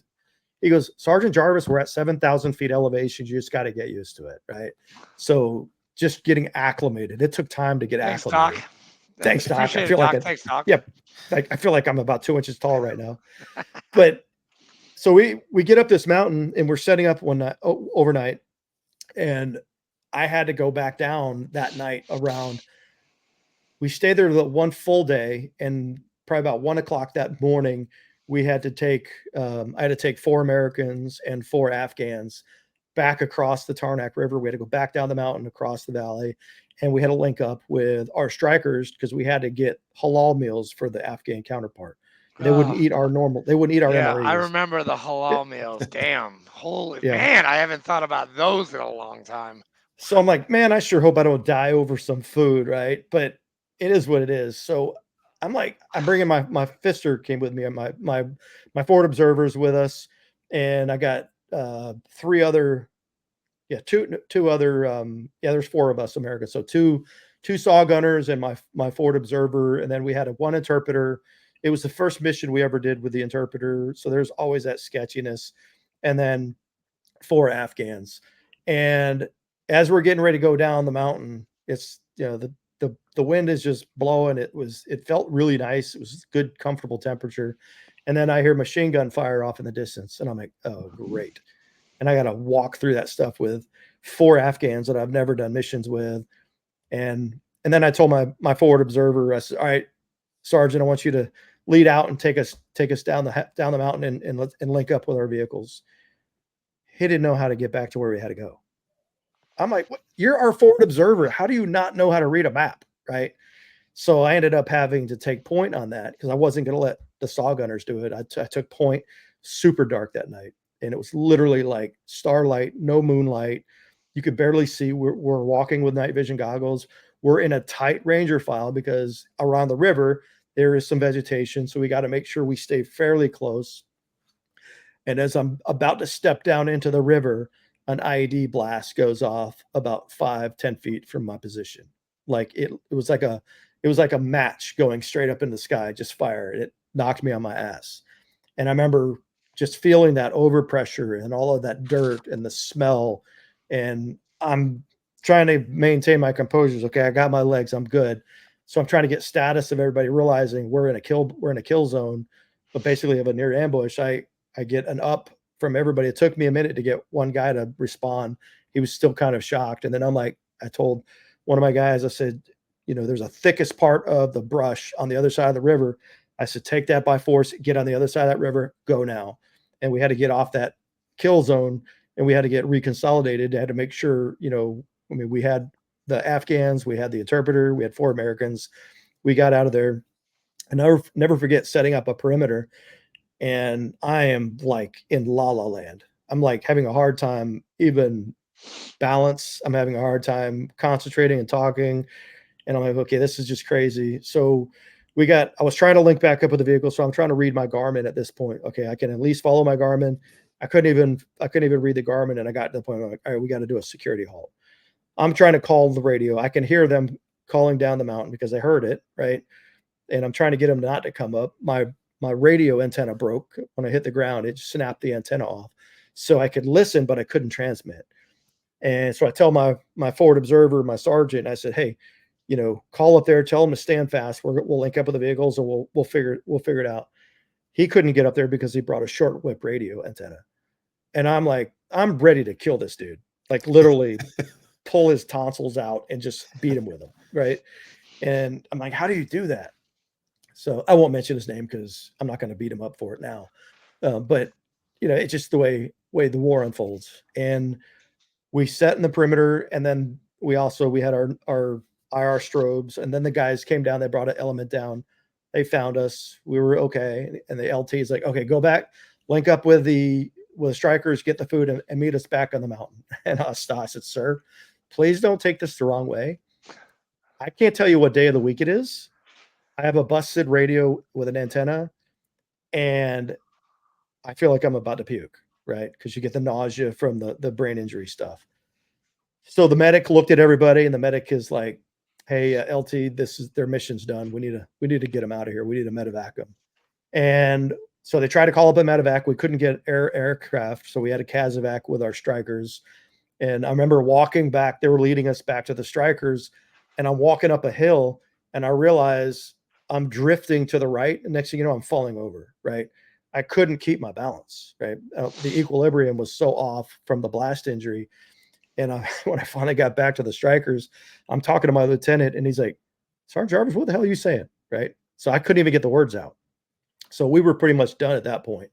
He goes, Sergeant Jarvis, we're at 7,000 feet elevation. You just got to get used to it, right? So just getting acclimated. It took time to get acclimated. Doc. Thanks, Doc. I feel like thanks, Doc. Yep. I feel like I'm about 2 inches tall right now. But so we get up this mountain, and we're setting up overnight, and I had to go back down that night around. We stayed there the one full day, and probably about 1 o'clock that morning, we had to take, I had to take 4 Americans and 4 Afghans back across the Tarnac River. We had to go back down the mountain, across the valley, and we had to link up with our strikers because we had to get halal meals for the Afghan counterpart. They wouldn't eat our normal. They wouldn't eat our Yeah, I MREs. remember the halal meals. Damn. Holy Yeah. man, I haven't thought about those in a long time. So I'm like, man, I sure hope I don't die over some food, right? But it is what it is. So I'm like, I'm bringing my fister came with me, and my forward observers with us, and I got three other, two other, there's four of us Americans. So two saw gunners and my forward observer, and then we had one interpreter. It was the first mission we ever did with the interpreter, so there's always that sketchiness, and then 4 Afghans. And as we're getting ready to go down the mountain, it's the wind is just blowing. It felt really nice. It was good, comfortable temperature. And then I hear machine gun fire off in the distance, and I'm like, oh, great. And I got to walk through that stuff with 4 Afghans that I've never done missions with. And then I told my forward observer, I said, all right, Sergeant, I want you to lead out and take us down the mountain and link up with our vehicles. He didn't know how to get back to where we had to go. I'm like, what? You're our forward observer. How do you not know how to read a map? Right. So I ended up having to take point on that because I wasn't going to let the saw gunners do it. I took point. Super dark that night. And it was literally like starlight, no moonlight. You could barely see. We're walking with night vision goggles. We're in a tight ranger file because around the river, there is some vegetation. So we got to make sure we stay fairly close. And as I'm about to step down into the river, an IED blast goes off about 5-10 feet from my position. Like it was like a match going straight up in the sky, just fired. It knocked me on my ass. And I remember just feeling that overpressure and all of that dirt and the smell. And I'm trying to maintain my composure. Okay, I got my legs, I'm good. So I'm trying to get status of everybody realizing we're in a kill zone, but basically of a near ambush. I get an up from everybody. It took me a minute to get one guy to respond. He was still kind of shocked. And then I told one of my guys, I said, there's a thickest part of the brush on the other side of the river. I said, take that by force, get on the other side of that river, go now. And we had to get off that kill zone and we had to get reconsolidated. I had to make sure, we had the Afghans, we had the interpreter, we had 4 Americans. We got out of there. And I'll never forget setting up a perimeter. And I am like in la la land. I'm like having a hard time even balance. I'm having a hard time concentrating and talking. And I'm like, okay, this is just crazy. So I was trying to link back up with the vehicle. So I'm trying to read my Garmin at this point. Okay, I can at least follow my Garmin. I couldn't even read the Garmin. And I got to the point where I'm like, all right, we got to do a security halt. I'm trying to call the radio. I can hear them calling down the mountain because I heard it. Right. And I'm trying to get them not to come up. My radio antenna broke when I hit the ground. It snapped the antenna off. So I could listen, but I couldn't transmit. And so I tell my forward observer, my sergeant, I said, hey, call up there, tell them to stand fast. We'll link up with the vehicles and we'll figure it out. He couldn't get up there because he brought a short whip radio antenna. And I'm like, I'm ready to kill this dude. Like literally pull his tonsils out and just beat him with them. Right. And I'm like, how do you do that? So I won't mention his name because I'm not going to beat him up for it now. But it's just the way the war unfolds. And we set in the perimeter, and then we had our IR strobes, and then the guys came down. They brought an element down. They found us. We were okay. And the LT is like, okay, go back, link up with the strikers, get the food, and meet us back on the mountain. And I said, sir, please don't take this the wrong way. I can't tell you what day of the week it is. I have a busted radio with an antenna, and I feel like I'm about to puke, right? Because you get the nausea from the brain injury stuff. So the medic looked at everybody, and the medic is like, hey, LT, their mission's done. We need to get them out of here. We need to medevac them. And so they tried to call up a medevac. We couldn't get aircraft, so we had a CASEVAC with our strikers. And I remember walking back. They were leading us back to the strikers, and I'm walking up a hill, and I realize I'm drifting to the right. And next thing you know, I'm falling over, right? I couldn't keep my balance, right? The equilibrium was so off from the blast injury. And when I finally got back to the strikers, I'm talking to my lieutenant, and he's like, Sergeant Jarvis, what the hell are you saying? Right? So I couldn't even get the words out. So we were pretty much done at that point.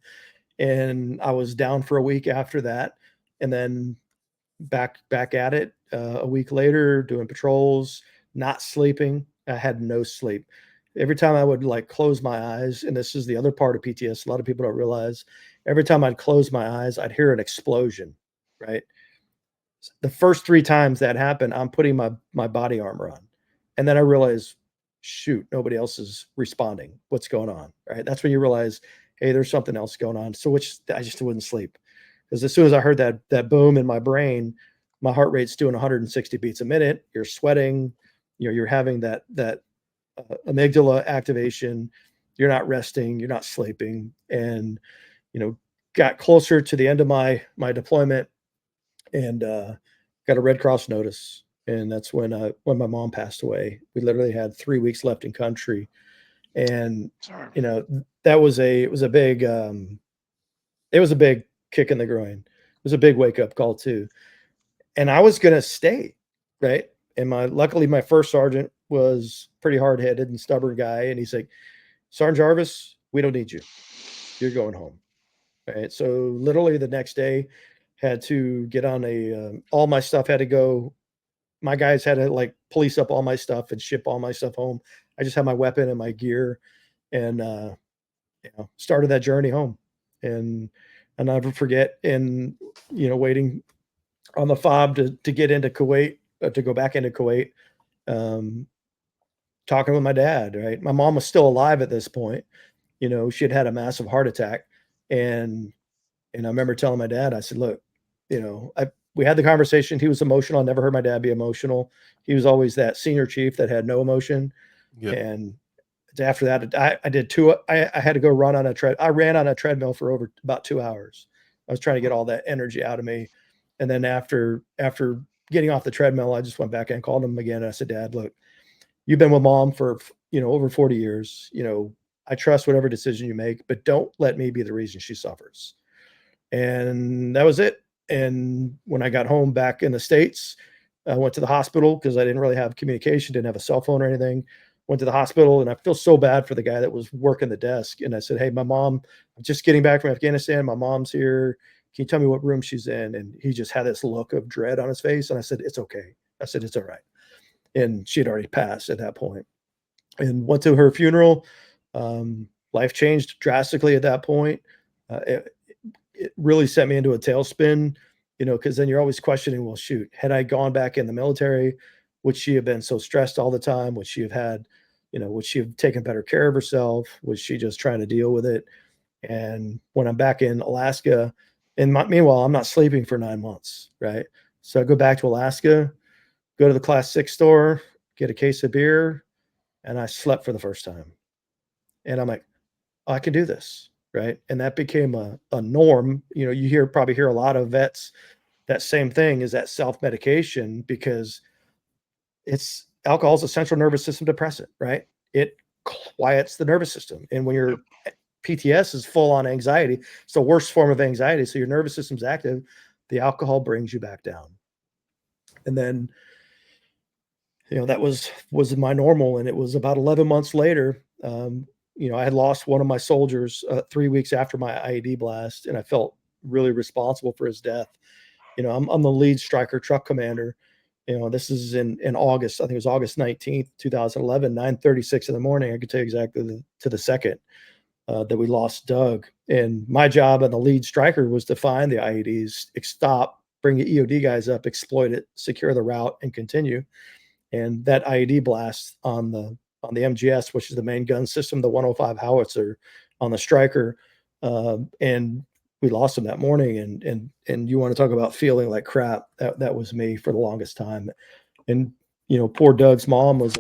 And I was down for a week after that. And then back at it a week later, doing patrols, not sleeping. I had no sleep. Every time I would like close my eyes, and this is the other part of PTS, a lot of people don't realize, every time I'd close my eyes, I'd hear an explosion, right? The first 3 times that happened, I'm putting my body armor on. And then I realized, shoot, nobody else is responding. What's going on? Right. That's when you realize, hey, there's something else going on. So I just wouldn't sleep. Because as soon as I heard that boom in my brain, my heart rate's doing 160 beats a minute. You're sweating, you're having that amygdala activation. You're not resting, you're not sleeping. And, got closer to the end of my deployment, and got a Red Cross notice. And that's when my mom passed away. We literally had 3 weeks left in country. And, Sorry. that was it was a big kick in the groin. It was a big wake up call too. And I was going to stay, right? And luckily my first sergeant was pretty hard headed and stubborn guy. And he's like, Sergeant Jarvis, we don't need you. You're going home. Right. So literally the next day, had to get on all my stuff had to go. My guys had to like police up all my stuff and ship all my stuff home. I just had my weapon and my gear, and started that journey home. And I never forget, and waiting on the fob to get into Kuwait, to go back into Kuwait, talking with my dad. Right, my mom was still alive at this point. She had a massive heart attack, and I remember telling my dad, I said, look, we had the conversation. He was emotional. I never heard my dad be emotional. He was always that senior chief that had no emotion. Yep. And after that, I had to go run on I ran on a treadmill for about 2 hours. I was trying to get all that energy out of me. And then after getting off the treadmill, I just went back and called him again. And I said, Dad, look, you've been with Mom for, over 40 years. I trust whatever decision you make, but don't let me be the reason she suffers. And that was it. And when I got home back in the States, I went to the hospital because I didn't really have communication, didn't have a cell phone or anything. Went to the hospital, and I feel so bad for the guy that was working the desk. And I said, hey, my mom, I'm just getting back from Afghanistan. My mom's here. Can you tell me what room she's in? And he just had this look of dread on his face. And I said, it's okay. I said, it's all right. And she had already passed at that point. And went to her funeral. Life changed drastically at that point. It really sent me into a tailspin, because then you're always questioning, well, shoot, had I gone back in the military, would she have been so stressed all the time? Would she have had, would she have taken better care of herself? Was she just trying to deal with it? And when I'm back in Alaska, and meanwhile, I'm not sleeping for 9 months, right? So I go back to Alaska, go to the Class 6 store, get a case of beer, and I slept for the first time. And I'm like, oh, I can do this. Right. And that became a norm. You probably hear a lot of vets, that same thing is that self-medication, because alcohol is a central nervous system depressant, right? It quiets the nervous system. And when your PTS is full on anxiety, it's the worst form of anxiety. So your nervous system's active, the alcohol brings you back down. And then, that was my normal. And it was about 11 months later, I had lost one of my soldiers 3 weeks after my IED blast, and I felt really responsible for his death. I'm the lead striker truck commander. This is in August. I think it was August 19th, 2011, 9:36 in the morning. I could tell you exactly to the second that we lost Doug. And my job and the lead striker was to find the IEDs, stop, bring the EOD guys up, exploit it, secure the route, and continue. And that IED blast on the MGS, which is the main gun system, the 105 howitzer on the Striker, and we lost him that morning. And you want to talk about feeling like crap? That was me for the longest time. And poor Doug's mom was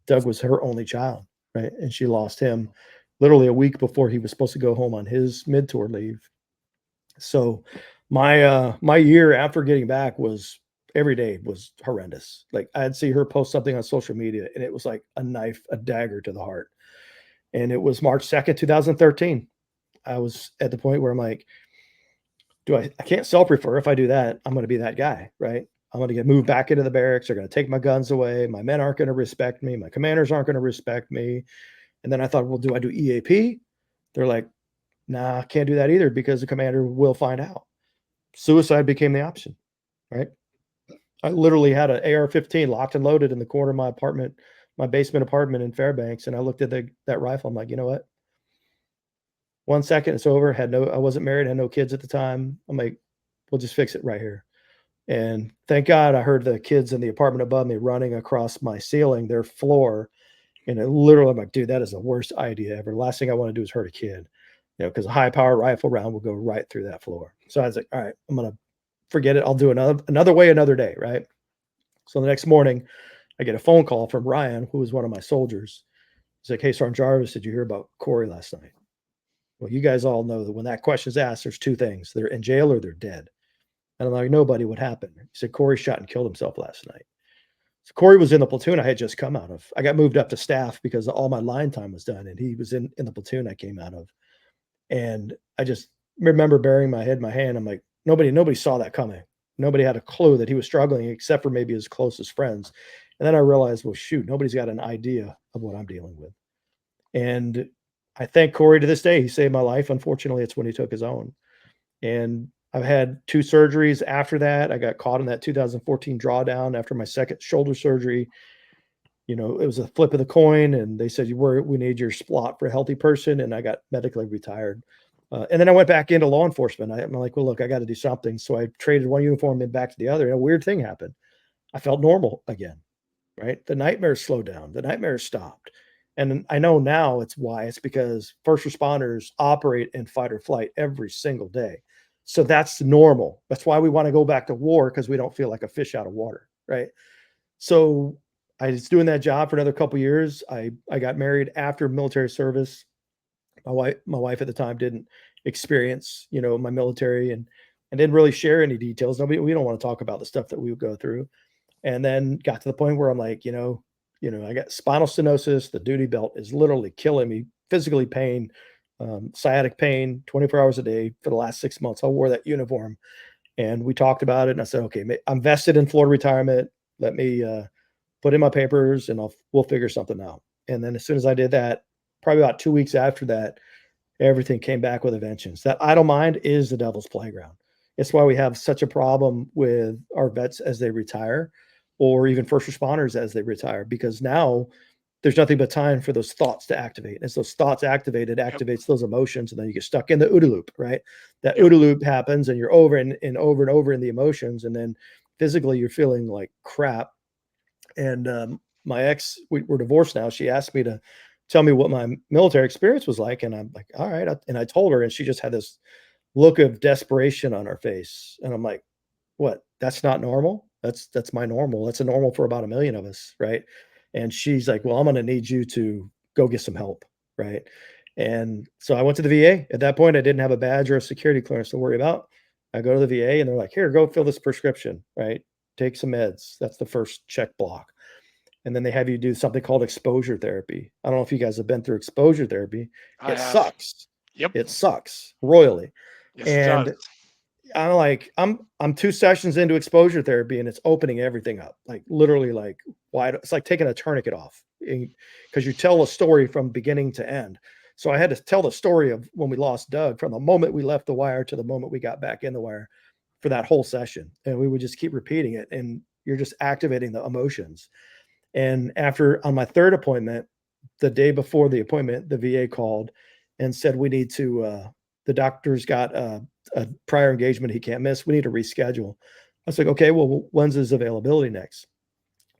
Doug was her only child, right? And she lost him literally a week before he was supposed to go home on his mid-tour leave. So my year after getting back was, every day was horrendous. Like I'd see her post something on social media and it was like a dagger to the heart. And it was March 2nd, 2013. I was at the point where I'm like, I can't self-refer. If I do that, I'm going to be that guy, right? I'm going to get moved back into the barracks. They're going to take my guns away. My men aren't going to respect me. My commanders aren't going to respect me. And then I thought, well, do I do EAP? They're like, nah, can't do that either because the commander will find out. Suicide became the option. right? I literally had an AR-15 locked and loaded in the corner of my apartment, my basement apartment in Fairbanks, and I looked at that rifle. I'm like, you know what? 1 second, it's over. I wasn't married, had no kids at the time. I'm like, we'll just fix it right here. And thank God I heard the kids in the apartment above me running across my ceiling, their floor. And it literally, I'm like, dude, that is the worst idea ever. Last thing I want to do is hurt a kid, because a high power rifle round will go right through that floor. So I was like, all right, I'm going to forget it. I'll do another way, another day. Right. So the next morning I get a phone call from Ryan, who was one of my soldiers. He's like, hey, Sergeant Jarvis, did you hear about Corey last night? Well, you guys all know that when that question is asked, there's two things. They're in jail or they're dead. And I'm like, nobody, what happened? He said, Corey shot and killed himself last night. So Corey was in the platoon I had just come out of. I got moved up to staff because all my line time was done. And he was in the platoon I came out of. And I just remember burying my head in my hand. I'm like, nobody saw that coming. Nobody had a clue that he was struggling except for maybe his closest friends. And then I realized, well, shoot, nobody's got an idea of what I'm dealing with. And I thank Corey to this day. He saved my life. Unfortunately, it's when he took his own. And I've had 2 surgeries after that. I got caught in that 2014 drawdown after my second shoulder surgery. It was a flip of the coin, and they said, we need your splot for a healthy person. And I got medically retired. And then I went back into law enforcement. I'm like, well, look, I got to do something. So I traded one uniform and back to the other. And a weird thing happened. I felt normal again, right? The nightmares slowed down. The nightmares stopped. And I know now it's because first responders operate in fight or flight every single day. So that's normal. That's why we want to go back to war, because we don't feel like a fish out of water, right? So I was doing that job for another couple of years. I got married after military service. My wife at the time didn't experience, my military and didn't really share any details. We don't want to talk about the stuff that we would go through. And then got to the point where I'm like, I got spinal stenosis. The duty belt is literally killing me, physically pain, sciatic pain, 24 hours a day for the last 6 months. I wore that uniform, and we talked about it. And I said, okay, I'm vested in Florida retirement. Let me put in my papers, and we'll figure something out. And then as soon as I did that, probably about 2 weeks after that, everything came back with a vengeance. That idle mind is the devil's playground. It's why we have such a problem with our vets as they retire, or even first responders as they retire, because now there's nothing but time for those thoughts to activate. As those thoughts activate, it activates those emotions, and then you get stuck in the OODA loop, right? That OODA loop happens, and you're over and over and over in the emotions, and then physically you're feeling like crap. And my ex, we're divorced now. She asked me to tell me what my military experience was like, and I'm like, all right. And I told her, and she just had this look of desperation on her face, and I'm like, what? That's not normal. That's my normal. That's a normal for about 1 million of us, right? And she's like, well, I'm going to need you to go get some help, right? And so I went to the VA. At that point, I didn't have a badge or a security clearance to worry about. I go to the VA, and they're like, here, go fill this prescription, right? Take some meds. That's the first check block. And then they have you do something called exposure therapy. I don't know if you guys have been through exposure therapy. I It have. sucks. Yep. It sucks royally. Yes, it And does. I'm like, I'm 2 sessions into exposure therapy, and it's opening everything up, like literally like wide. It's like taking a tourniquet off, because you tell a story from beginning to end. So I had to tell the story of when we lost Doug, from the moment we left the wire to the moment we got back in the wire, for that whole session. And we would just keep repeating it, and you're just activating the emotions. And on my 3rd appointment, the day before the appointment, the VA called and said, we need to, the doctor's got a prior engagement he can't miss. We need to reschedule. I was like, okay, well, when's his availability next?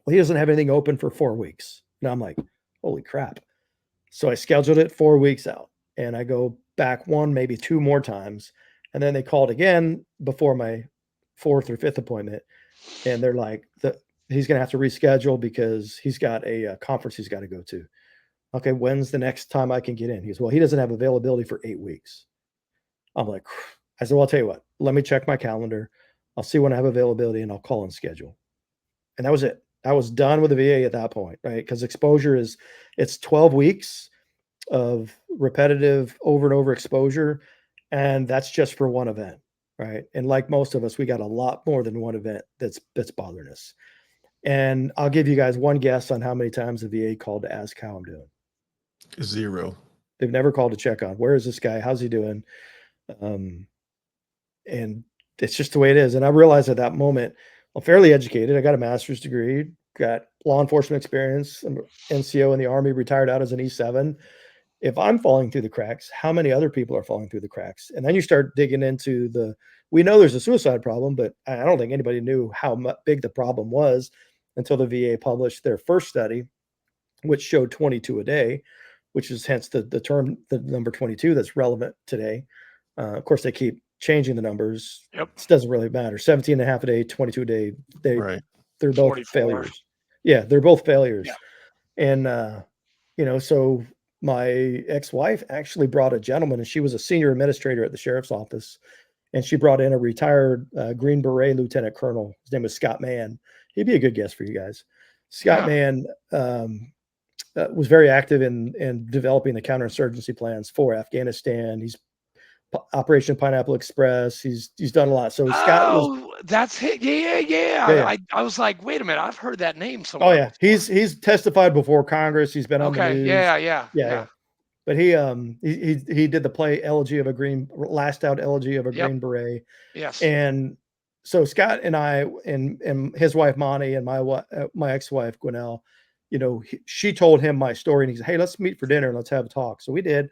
Well, he doesn't have anything open for 4 weeks. And I'm like, holy crap. So I scheduled it 4 weeks out, and I go back 1, maybe 2 more times. And then they called again before my 4th or 5th appointment. And they're like, he's going to have to reschedule because he's got a conference he's got to go to. Okay, when's the next time I can get in? He goes, well, he doesn't have availability for 8 weeks. I'm like, I said, well, I'll tell you what, let me check my calendar. I'll see when I have availability, and I'll call and schedule. And that was it. I was done with the VA at that point, right? Because exposure it's 12 weeks of repetitive over and over exposure. And that's just for one event, right? And like most of us, we got a lot more than one event that's bothering us. And I'll give you guys one guess on how many times the VA called to ask how I'm doing. 0. They've never called to check on, where is this guy? How's he doing? And it's just the way it is. And I realized at that moment, I'm fairly educated. I got a master's degree, got law enforcement experience. I'm NCO in the Army, retired out as an E7. If I'm falling through the cracks, how many other people are falling through the cracks? And then you start digging into we know there's a suicide problem, but I don't think anybody knew how big the problem was until the VA published their first study, which showed 22 a day, which is hence the number 22 that's relevant today. Of course, they keep changing the numbers. Yep. It doesn't really matter. 17 and a half a day, 22 a day. Right. They're both 44. failures. Yeah, they're both failures. Yeah. And, so my ex-wife actually brought a gentleman, and she was a senior administrator at the sheriff's office. And she brought in a retired Green Beret Lieutenant Colonel. His name was Scott Mann. He'd be a good guest for you guys. Scott Mann was very active in developing the counterinsurgency plans for Afghanistan. He's Operation Pineapple Express. He's done a lot. So Scott was. That's it. Yeah. I was like, wait a minute, I've heard that name somewhere. Oh yeah, he's testified before Congress. He's been on the news. Yeah. But he did the play Elegy of a Green, last out Elegy of a Green Beret. Yes. And so Scott and I and his wife Monty and my ex-wife Gwinnell, she told him my story, and he said, "Hey, let's meet for dinner and let's have a talk." So we did,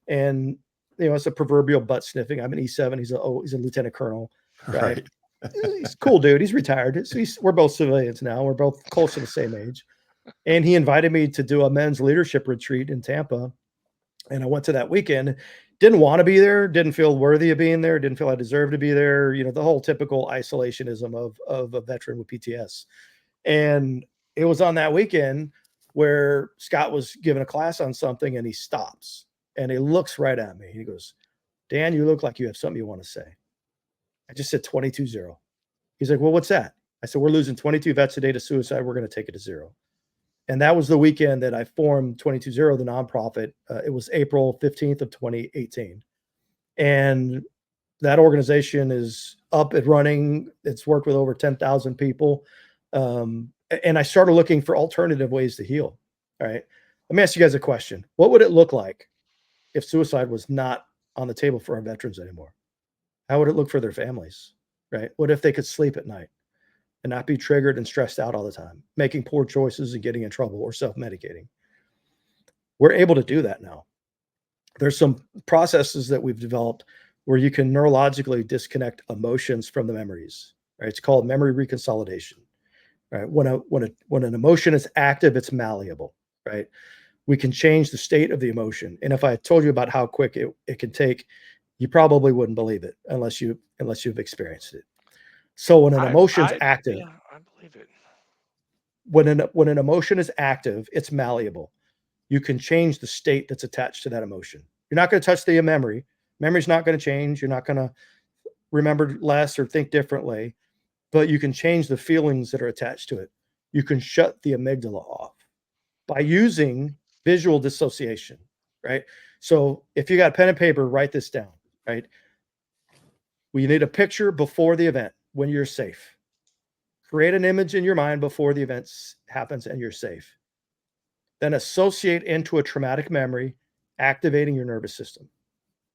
and it's a proverbial butt sniffing. I'm an E7. He's a lieutenant colonel, right? He's a cool dude. He's retired. So we're both civilians now. We're both close to the same age, and he invited me to do a men's leadership retreat in Tampa. And I went to that weekend, didn't want to be there, didn't feel worthy of being there, didn't feel I deserved to be there. The whole typical isolationism of a veteran with PTS. And it was on that weekend where Scott was giving a class on something, and he stops and he looks right at me. He goes, "Dan, you look like you have something you want to say." I just said 22-0. He's like, "Well, what's that?" I said, "We're losing 22 vets a day to suicide. We're going to take it to 0. And that was the weekend that I formed 22-0, the nonprofit. It was April 15th of 2018. And that organization is up and running. It's worked with over 10,000 people. And I started looking for alternative ways to heal. All right. Let me ask you guys a question. What would it look like if suicide was not on the table for our veterans anymore? How would it look for their families? Right? What if they could sleep at night and not be triggered and stressed out all the time, making poor choices and getting in trouble or self-medicating? We're able to do that now. There's some processes that we've developed where you can neurologically disconnect emotions from the memories. Right? It's called memory reconsolidation. Right? When an emotion is active, it's malleable. Right? We can change the state of the emotion. And if I told you about how quick it can take, you probably wouldn't believe it unless you've experienced it. So when an emotion's active, I believe it. When an emotion is active, it's malleable. You can change the state that's attached to that emotion. You're not going to touch the memory. Memory's not going to change. You're not going to remember less or think differently, but you can change the feelings that are attached to it. You can shut the amygdala off by using visual dissociation, right? So if you got pen and paper, write this down, right? Well, you need a picture before the event when you're safe. Create an image in your mind before the event happens and you're safe. Then associate into a traumatic memory, activating your nervous system,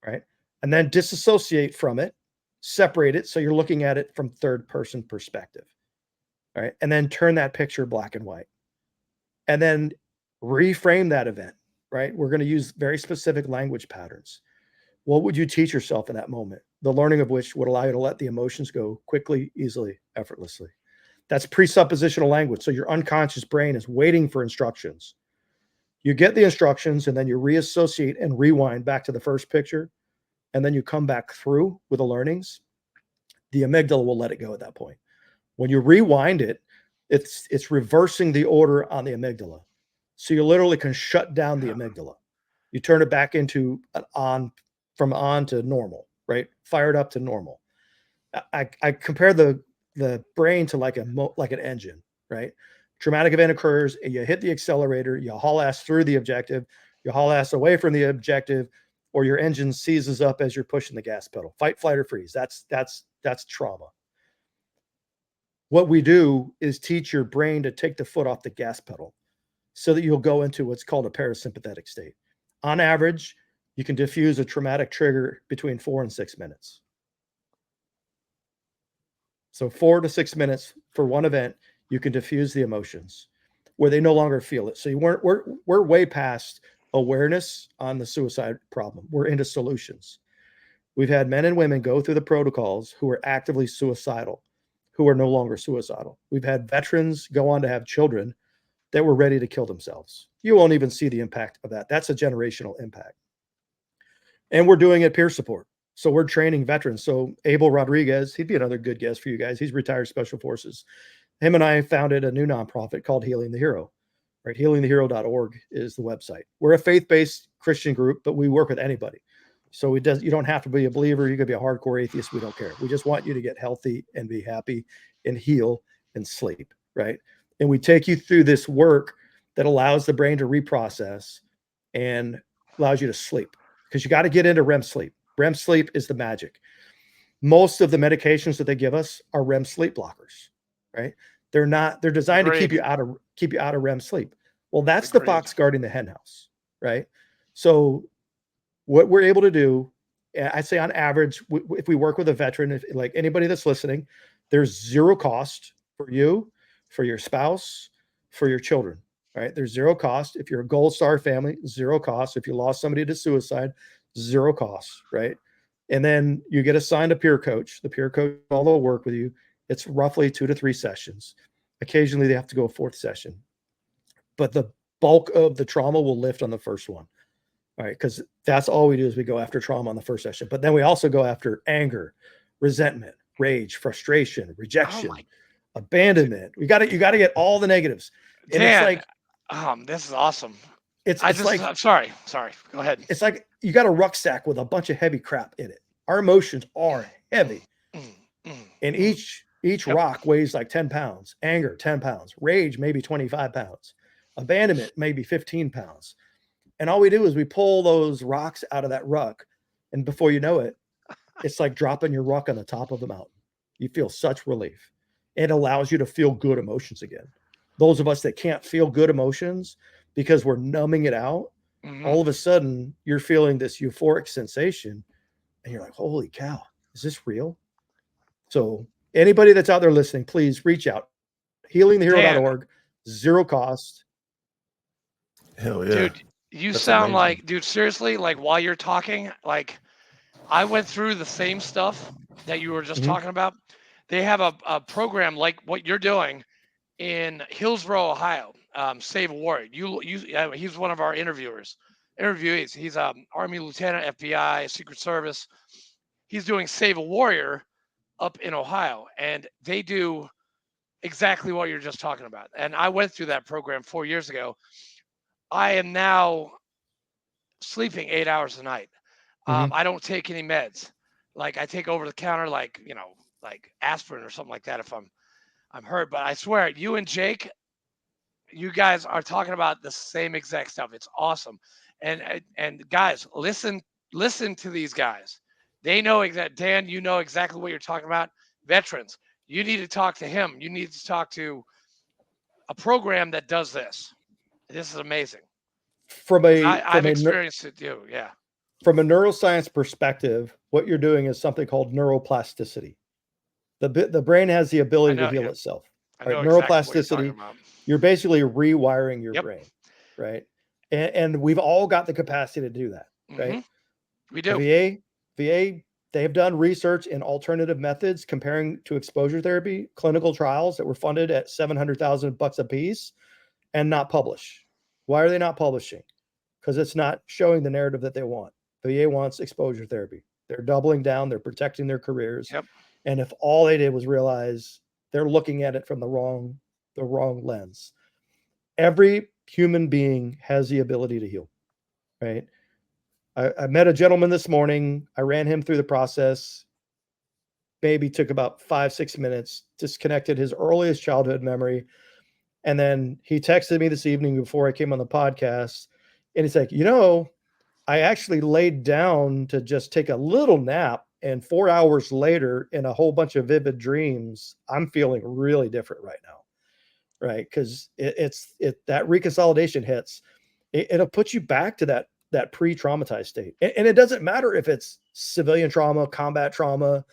right? And then disassociate from it, separate it so you're looking at it from third person perspective, right? And then turn that picture black and white. And then reframe that event, right? We're going to use very specific language patterns. What would you teach yourself in that moment? The learning of which would allow you to let the emotions go quickly, easily, effortlessly. That's presuppositional language. So your unconscious brain is waiting for instructions. You get the instructions and then you reassociate and rewind back to the first picture. And then you come back through with the learnings. The amygdala will let it go at that point. When you rewind it, it's reversing the order on the amygdala. So you literally can shut down the amygdala. You turn it back into from on to normal, right? Fired up to normal. I compare the brain to like an engine, right? Traumatic event occurs and you hit the accelerator, you haul ass through the objective, you haul ass away from the objective, or your engine seizes up as you're pushing the gas pedal. Fight, flight, or freeze. That's trauma. What we do is teach your brain to take the foot off the gas pedal so that you'll go into what's called a parasympathetic state. On average, you can diffuse a traumatic trigger between 4 and 6 minutes. So 4 to 6 minutes for one event, you can diffuse the emotions where they no longer feel it. So we're way past awareness on the suicide problem. We're into solutions. We've had men and women go through the protocols who are actively suicidal, who are no longer suicidal. We've had veterans go on to have children that were ready to kill themselves. You won't even see the impact of that. That's a generational impact. And we're doing it peer support. So we're training veterans. So Abel Rodriguez, he'd be another good guest for you guys. He's retired Special Forces. Him and I founded a new nonprofit called Healing the Hero. Right? HealingTheHero.org is the website. We're a faith-based Christian group, but we work with anybody. So you don't have to be a believer. You could be a hardcore atheist. We don't care. We just want you to get healthy and be happy and heal and sleep, right? And we take you through this work that allows the brain to reprocess and allows you to sleep, because you got to get into REM sleep. REM sleep is the magic. Most of the medications that they give us are REM sleep blockers, right? They're designed to keep you out of REM sleep. Well, that's the fox guarding the hen house, right? So what we're able to do, I'd say on average, if we work with a veteran, like anybody that's listening, there's zero cost for you, for your spouse, for your children, right? There's zero cost. If you're a Gold Star family, zero cost. If you lost somebody to suicide, zero cost, right? And then you get assigned a peer coach. The peer coach will work with you. It's roughly 2 to 3 sessions. Occasionally they have to go a 4th session, but the bulk of the trauma will lift on the first one. All right, because that's all we do is we go after trauma on the first session. But then we also go after anger, resentment, rage, frustration, rejection, abandonment. You got to get all the negatives. And Dan, it's like, this is awesome. I'm sorry. Go ahead. It's like you got a rucksack with a bunch of heavy crap in it. Our emotions are heavy, and each rock weighs like 10 pounds. Anger, 10 pounds. Rage, maybe 25 pounds. Abandonment, maybe 15 pounds. And all we do is we pull those rocks out of that ruck. And before you know it, it's like dropping your ruck on the top of the mountain. You feel such relief. It allows you to feel good emotions again. Those of us that can't feel good emotions because we're numbing it out, all of a sudden you're feeling this euphoric sensation and you're like, holy cow, is this real? So anybody that's out there listening, please reach out. HealingTheHero.org, zero cost. Hell yeah. Dude, you That's sound amazing. like, dude, seriously, like while you're talking, like I went through the same stuff that you were just talking about. They have a program like what you're doing in Hillsborough, Ohio. Save a Warrior. He's one of our interviewees. He's Army Lieutenant, FBI, Secret Service. He's doing Save a Warrior up in Ohio, and they do exactly what you're just talking about. And I went through that program 4 years ago. I am now sleeping 8 hours a night. I don't take any meds. Like I take over the counter, like aspirin or something like that if I'm hurt. But I swear, you and Jake, you guys are talking about the same exact stuff. It's awesome. And guys, listen to these guys. They know exactly. Dan, you know exactly what you're talking about. Veterans, you need to talk to him. You need to talk to a program that does this. This is amazing. I've experienced it too. Yeah. From a neuroscience perspective, what you're doing is something called neuroplasticity. The brain has the ability to heal itself. Right? Neuroplasticity, you're basically rewiring your brain, right? And we've all got the capacity to do that, right? We do. The VA, they have done research in alternative methods comparing to exposure therapy, clinical trials that were funded at $700,000 a piece and not publish. Why are they not publishing? Because it's not showing the narrative that they want. The VA wants exposure therapy. They're doubling down. They're protecting their careers. And if all they did was realize they're looking at it from the wrong lens. Every human being has the ability to heal, right? I met a gentleman this morning. I ran him through the process. Maybe took about 5-6 minutes, disconnected his earliest childhood memory. And then he texted me this evening before I came on the podcast. And he's like, I actually laid down to just take a little nap. And 4 hours later, in a whole bunch of vivid dreams, I'm feeling really different right now. Right. Because that reconsolidation hits. It'll put you back to that pre-traumatized state. And it doesn't matter if it's civilian trauma, combat trauma,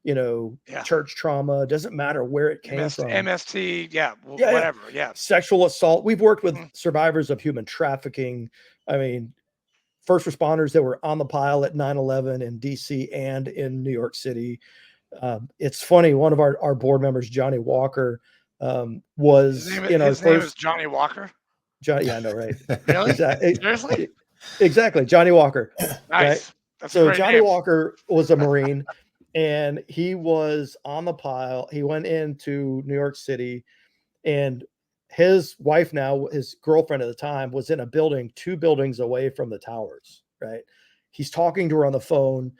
Yeah. church trauma. Doesn't matter where it came from. MST, yeah, Yeah, whatever, yeah. Sexual assault. We've worked with Mhm. survivors of human trafficking. I mean, first responders that were on the pile at 9/11 in DC and in New York City. It's funny. One of our board members, Johnny Walker, was in our His name is first. Johnny Walker. Johnny, yeah, I know, right? Really? Exactly. Seriously? Exactly. Johnny Walker. Right. Nice. That's a So great Johnny name. Walker was a Marine and he was on the pile. He went into New York City and his wife, now his girlfriend at the time, was in a building 2 buildings away from the towers. Right. He's talking to her on the phone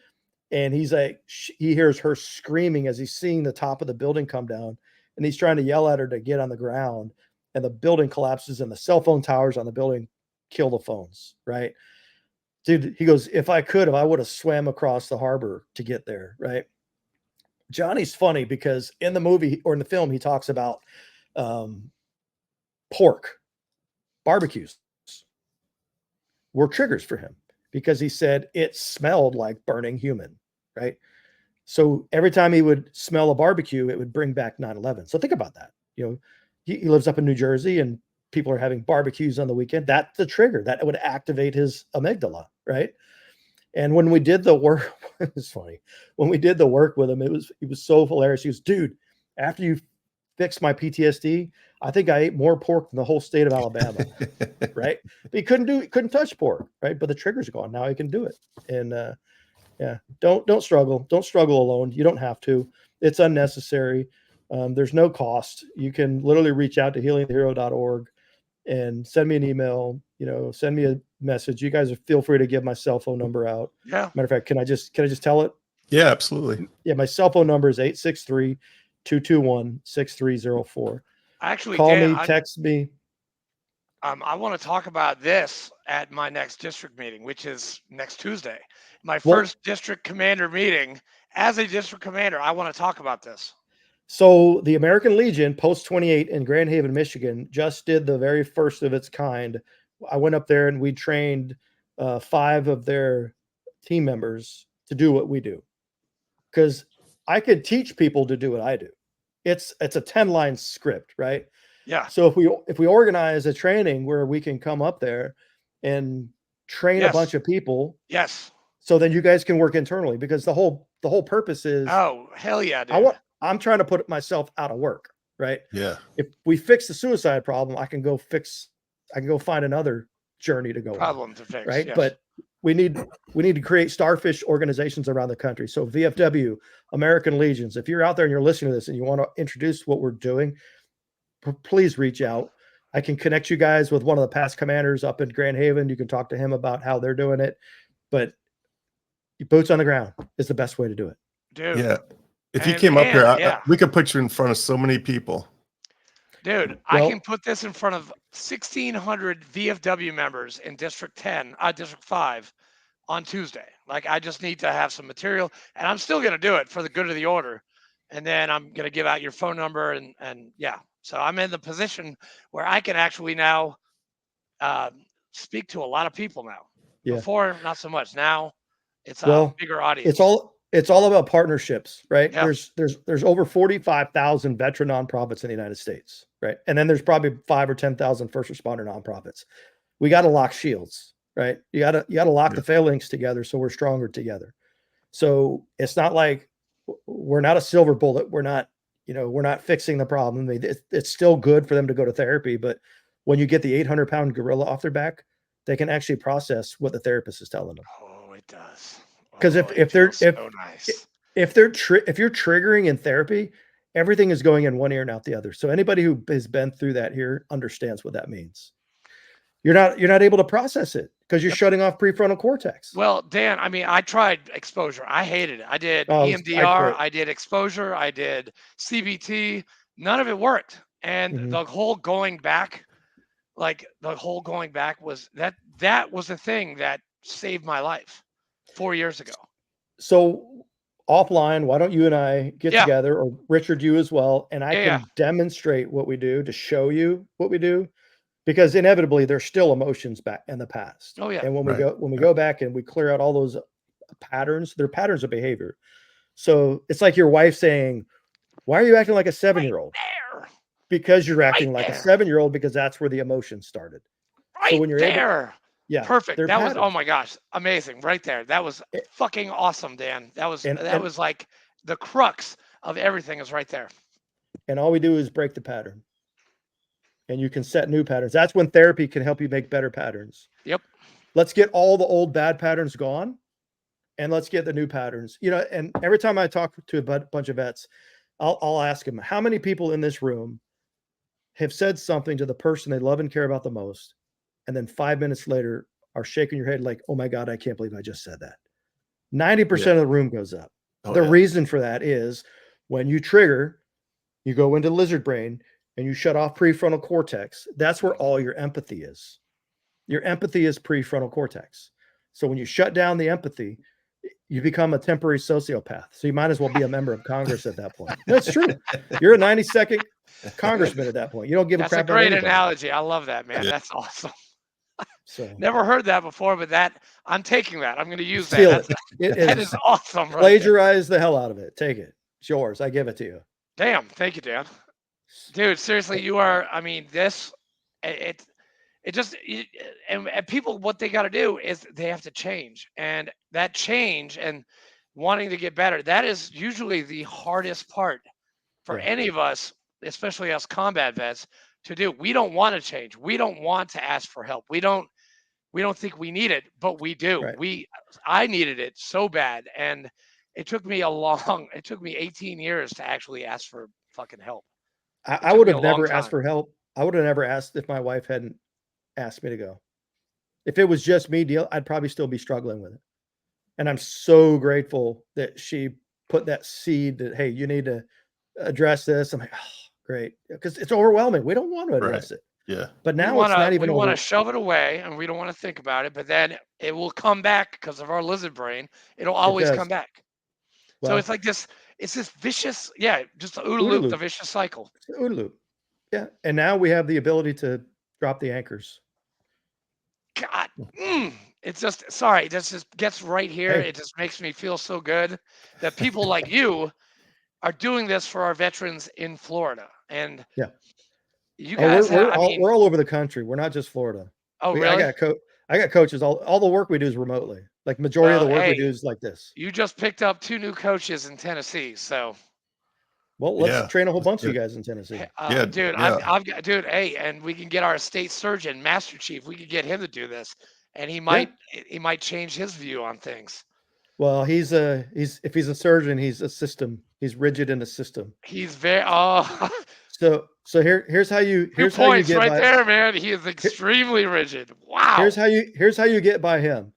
and he's like, he hears her screaming as he's seeing the top of the building come down and he's trying to yell at her to get on the ground and the building collapses and the cell phone towers on the building kill the phones. Right. Dude, he goes, if I would have swam across the harbor to get there. Right. Johnny's funny because in the movie or in the film, he talks about pork barbecues were triggers for him because he said it smelled like burning human. Right. So every time he would smell a barbecue, it would bring back 9/11. So think about that. He lives up in New Jersey and people are having barbecues on the weekend. That's the trigger that would activate his amygdala. Right. And when we did the work, it was funny. When we did the work with him, it was so hilarious. He was, dude, after you fixed my PTSD, I think I ate more pork than the whole state of Alabama. Right. But he couldn't touch pork. Right. But the trigger's gone. Now he can do it. And yeah, don't struggle. Don't struggle alone. You don't have to. It's unnecessary. There's no cost. You can literally reach out to healingthehero.org and send me an email, send me a message. You guys feel free to give my cell phone number out. Yeah. Matter of fact, can I just tell it? Yeah, absolutely. Yeah. My cell phone number is 863-221-6304. Actually, Call Dan, me, text me. I want to talk about this at my next district meeting, which is next Tuesday. My Well- first district commander meeting as a district commander. I want to talk about this. So the American Legion Post 28 in Grand Haven, Michigan just did the very first of its kind. I went up there and we trained 5 of their team members to do what we do. Because I could teach people to do what I do. It's a 10-line script, right? Yeah. So if we organize a training where we can come up there and train a Yes. bunch of people, Yes. so then you guys can work internally because the whole purpose is Oh, hell yeah, dude. I'm trying to put myself out of work, right? Yeah. If we fix the suicide problem, I can go find another journey to go Problem to fix. on, right? Yes. But we need to create starfish organizations around the country. So VFW, American Legions, if you're out there and you're listening to this and you want to introduce what we're doing, please reach out. I can connect you guys with one of the past commanders up in Grand Haven. You can talk to him about how they're doing it, but boots on the ground is the best way to do it. Dude. Yeah. If you And- came up here, yeah. we could put you in front of so many people. Dude, I Well- can put this in front of 1,600 VFW members in District 5 on Tuesday. Like, I just need to have some material, and I'm still going to do it for the good of the order. And then I'm going to give out your phone number and yeah. So I'm in the position where I can actually now speak to a lot of people now. Yeah. Before, not so much. Now it's a Well, bigger audience. It's all about partnerships, right? Yeah. There's over 45,000 veteran nonprofits in the United States, right? And then there's probably 5 or 10,000 first responder nonprofits. We got to lock shields, right? You got to lock the phalanx together so we're stronger together. So it's not like we're not a silver bullet. We're not fixing the problem. I mean, it's still good for them to go to therapy, but when you get the 800-pound gorilla off their back, they can actually process what the therapist is telling them. Oh, it does. Because Oh, if it they're feels so nice. if you're triggering in therapy, everything is going in one ear and out the other. So anybody who has been through that here understands what that means. You're not able to process it because you're shutting off prefrontal cortex. Well, Dan, I mean, I tried exposure. I hated it. I did Oh, EMDR. I did exposure. I did CBT. None of it worked. And Mhm. the whole going back was that was the thing that saved my life 4 years ago. So offline, why don't you and I get Yeah. together, or Richard, you as well, and I Yeah, can demonstrate what we do to show you what we do, because inevitably there's still emotions back in the past. Oh, yeah. And when Right. we go back and we clear out all those patterns, they're patterns of behavior. So it's like your wife saying, why are you acting like a 7-year-old? There. Because you're acting like a there. 7-year-old because that's where the emotion started. Right So when you're able, there. yeah, Perfect. they're That was, oh patterns. my gosh, amazing. Right there. That was A- fucking awesome, Dan. That was And, that and, was like the crux of everything is right there. and all we do is break the pattern. And you can set new patterns. That's when therapy can help you make better patterns. Yep. Let's get all the old bad patterns gone and let's get the new patterns. You know, and every time I talk to a bunch of vets, I'll ask them, how many people in this room have said something to the person they love and care about the most, and then 5 minutes later are shaking your head like, oh my God, I can't believe I just said that. 90% of the room goes up. The reason for that is when you trigger, you go into lizard brain and you shut off prefrontal cortex. That's where all your empathy is. Your empathy is prefrontal cortex. So when you shut down the empathy, you become a temporary sociopath. So you might as well be a member of Congress at that point. That's true. You're a 90-second congressman at that point. You don't give a crap about That's a great anybody. analogy. I love that, man. That's awesome. So Never heard that before, but that I'm taking that. I'm going to use steal that. it. That is awesome. Right Plagiarize the hell out of it. Take it. It's yours. I give it to you. Damn. Thank you, Dan. Dude, seriously, you are. I mean, this. It just and people what they got to do is they have to change, and that change and wanting to get better, that is usually the hardest part for any of us, especially us combat vets, to do. We don't want to change. We don't want to ask for help. We don't think we need it, but we do. I needed it so bad, and it took me 18 years to actually ask for fucking help. I would have never asked for help. I would have never asked if my wife hadn't asked me to go. If it was just me I'd probably still be struggling with it. And I'm so grateful that she put that seed that, hey, you need to address this. I'm like, oh, great. Because it's overwhelming. We don't want to address it. Yeah. But now it's not even we want to shove it away and we don't want to think about it, but then it will come back because of our lizard brain. It'll always come back. Well, so it's like this, it's this vicious, just OODA loop, the vicious cycle. OODA loop. Yeah. And now we have the ability to drop the anchors. God, it's just, sorry, this just gets right here. Hey. It just makes me feel so good that people like you are doing this for our veterans in Florida. And you guys, we're all over the country. We're not just Florida. Oh, really? I got coaches. All the work we do is remotely. Like majority of the work we do is like this. You just picked up 2 new coaches in Tennessee, so. Well, let's train a whole bunch of you guys in Tennessee. Dude, I've got, dude. Hey, and we can get our state surgeon, Master Chief. We could get him to do this, and he might change his view on things. Well, if he's a surgeon, he's a system. He's rigid in the system. He's very So here's how you get right there, man. He is extremely rigid. Wow. Here's how you get by him.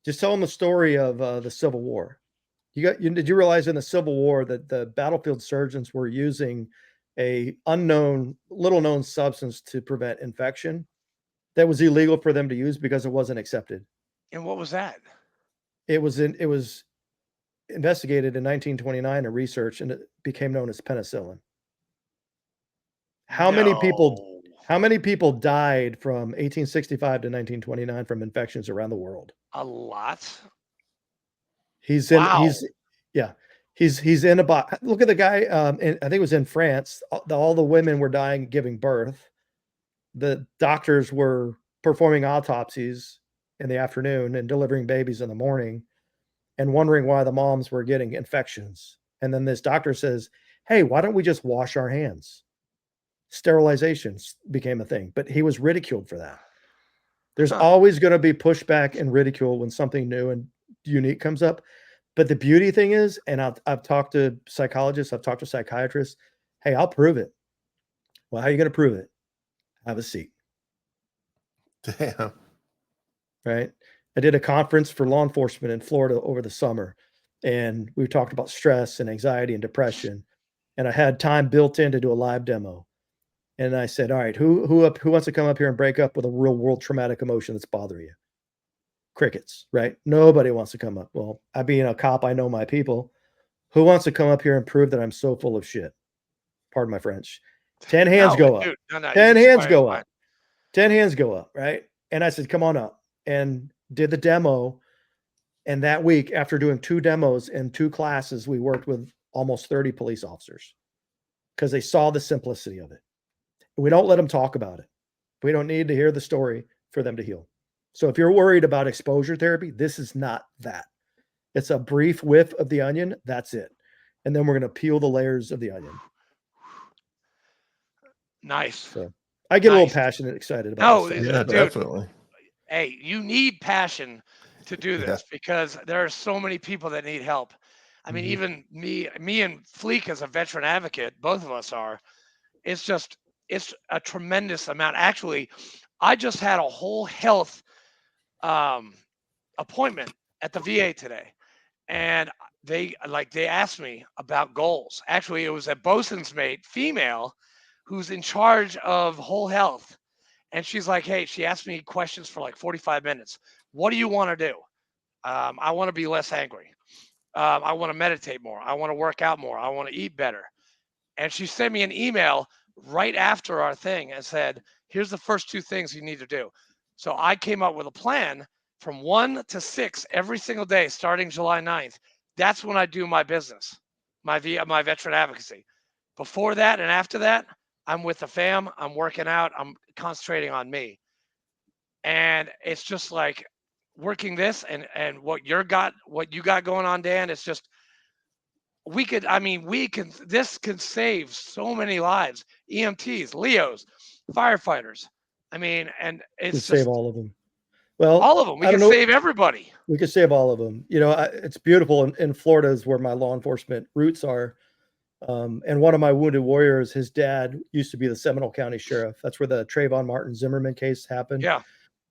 Just tell him the story of the Civil War. Did you realize in the Civil War that the battlefield surgeons were using a little known substance to prevent infection that was illegal for them to use because it wasn't accepted? And what was that? It was investigated in 1929 and researched, and it became known as penicillin. How many people died from 1865 to 1929 from infections around the world? A lot. He's in a box. Look at the guy. I think it was in France. All the women were dying giving birth. The doctors were performing autopsies in the afternoon and delivering babies in the morning and wondering why the moms were getting infections. And then this doctor says, hey, why don't we just wash our hands? Sterilizations became a thing, but he was ridiculed for that. There's always going to be pushback and ridicule when something new and unique comes up. But the beauty thing is, and I've talked to psychologists, I've talked to psychiatrists. Hey, I'll prove it. Well, how are you going to prove it? Have a seat. Damn. Right. I did a conference for law enforcement in Florida over the summer, and we talked about stress and anxiety and depression. And I had time built in to do a live demo. And I said, all right, who wants to come up here and break up with a real world traumatic emotion that's bothering you? Crickets, right? Nobody wants to come up. Well, I being a cop, I know my people. Who wants to come up here and prove that I'm so full of shit? Pardon my French. 10 hands go up. 10 hands go up. 10 hands go up, right? And I said, come on up. And did the demo. And that week, after doing 2 demos and 2 classes, we worked with almost 30 police officers because they saw the simplicity of it. We don't let them talk about it. We don't need to hear the story for them to heal. So if you're worried about exposure therapy, this is not that. It's a brief whiff of the onion. That's it. And then we're going to peel the layers of the onion. Nice. So I get a little Nice. passionate, excited about No, this. Yeah, dude. definitely. Hey, you need passion to do Yeah. this because there are so many people that need help. I mean, Mhm. even me and Fleek as a veteran advocate, both of us are. It's a tremendous amount. Actually, I just had a whole health appointment at the VA today, and they asked me about goals. Actually, it was a bosun's mate, female, who's in charge of whole health. And she's like, hey, she asked me questions for like 45 minutes. What do you want to do? I want to be less angry. I want to meditate more. I want to work out more. I want to eat better. And she sent me an email right after our thing and said, here's the first 2 things you need to do. So I came up with a plan from 1 to 6 every single day starting July 9th. That's when I do my business, my veteran advocacy. Before that and after that, I'm with the fam. I'm working out. I'm concentrating on me. And it's just like working this and what you got going on, Dan. It's just this can save so many lives. EMTs, Leos, firefighters. I mean, and We it's save just all of them. Well, all of them. We I can don't know. save everybody. We could save all of them. You know, it's beautiful. In Florida is where my law enforcement roots are. And one of my wounded warriors, his dad used to be the Seminole County Sheriff. That's where the Trayvon Martin Zimmerman case happened. Yeah.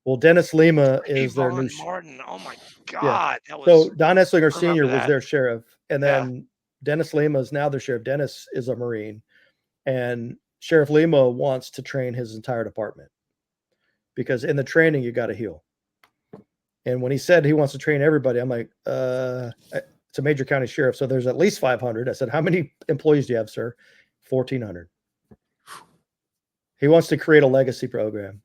Well, Dennis Lima is their new Martin. Oh my Yeah. God. That was So Don Esslinger I remember Sr. was that. their sheriff. And Yeah. then Dennis Lima is now their sheriff. Dennis is a Marine. And Sheriff Lima wants to train his entire department because in the training, you got to heal. And when he said he wants to train everybody, I'm like, it's a major county sheriff. So there's at least 500. I said, how many employees do you have, sir? 1,400. He wants to create a legacy program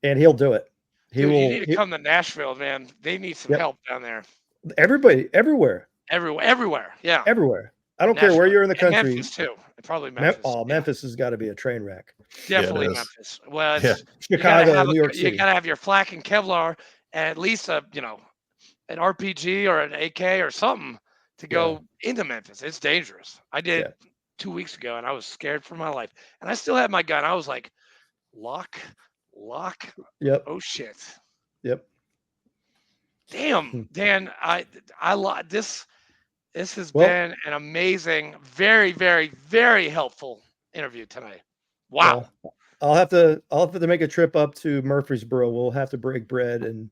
and he'll do it. You need to come to Nashville, man. They need some help down there. Everybody, everywhere. Yeah. Everywhere. I don't care where you're in the And country. Memphis too. Probably Memphis. Memphis has got to be a train wreck. Definitely Memphis. Well, Chicago, New York City. You gotta have your flak and Kevlar, and at least an RPG or an AK or something to go into Memphis. It's dangerous. I did 2 weeks ago, and I was scared for my life. And I still had my gun. I was like, lock. Yep. Oh shit. Yep. Damn, Dan. I this has been an amazing, very, very, very helpful interview tonight. Wow. Well, I'll have to make a trip up to Murfreesboro. We'll have to break bread and.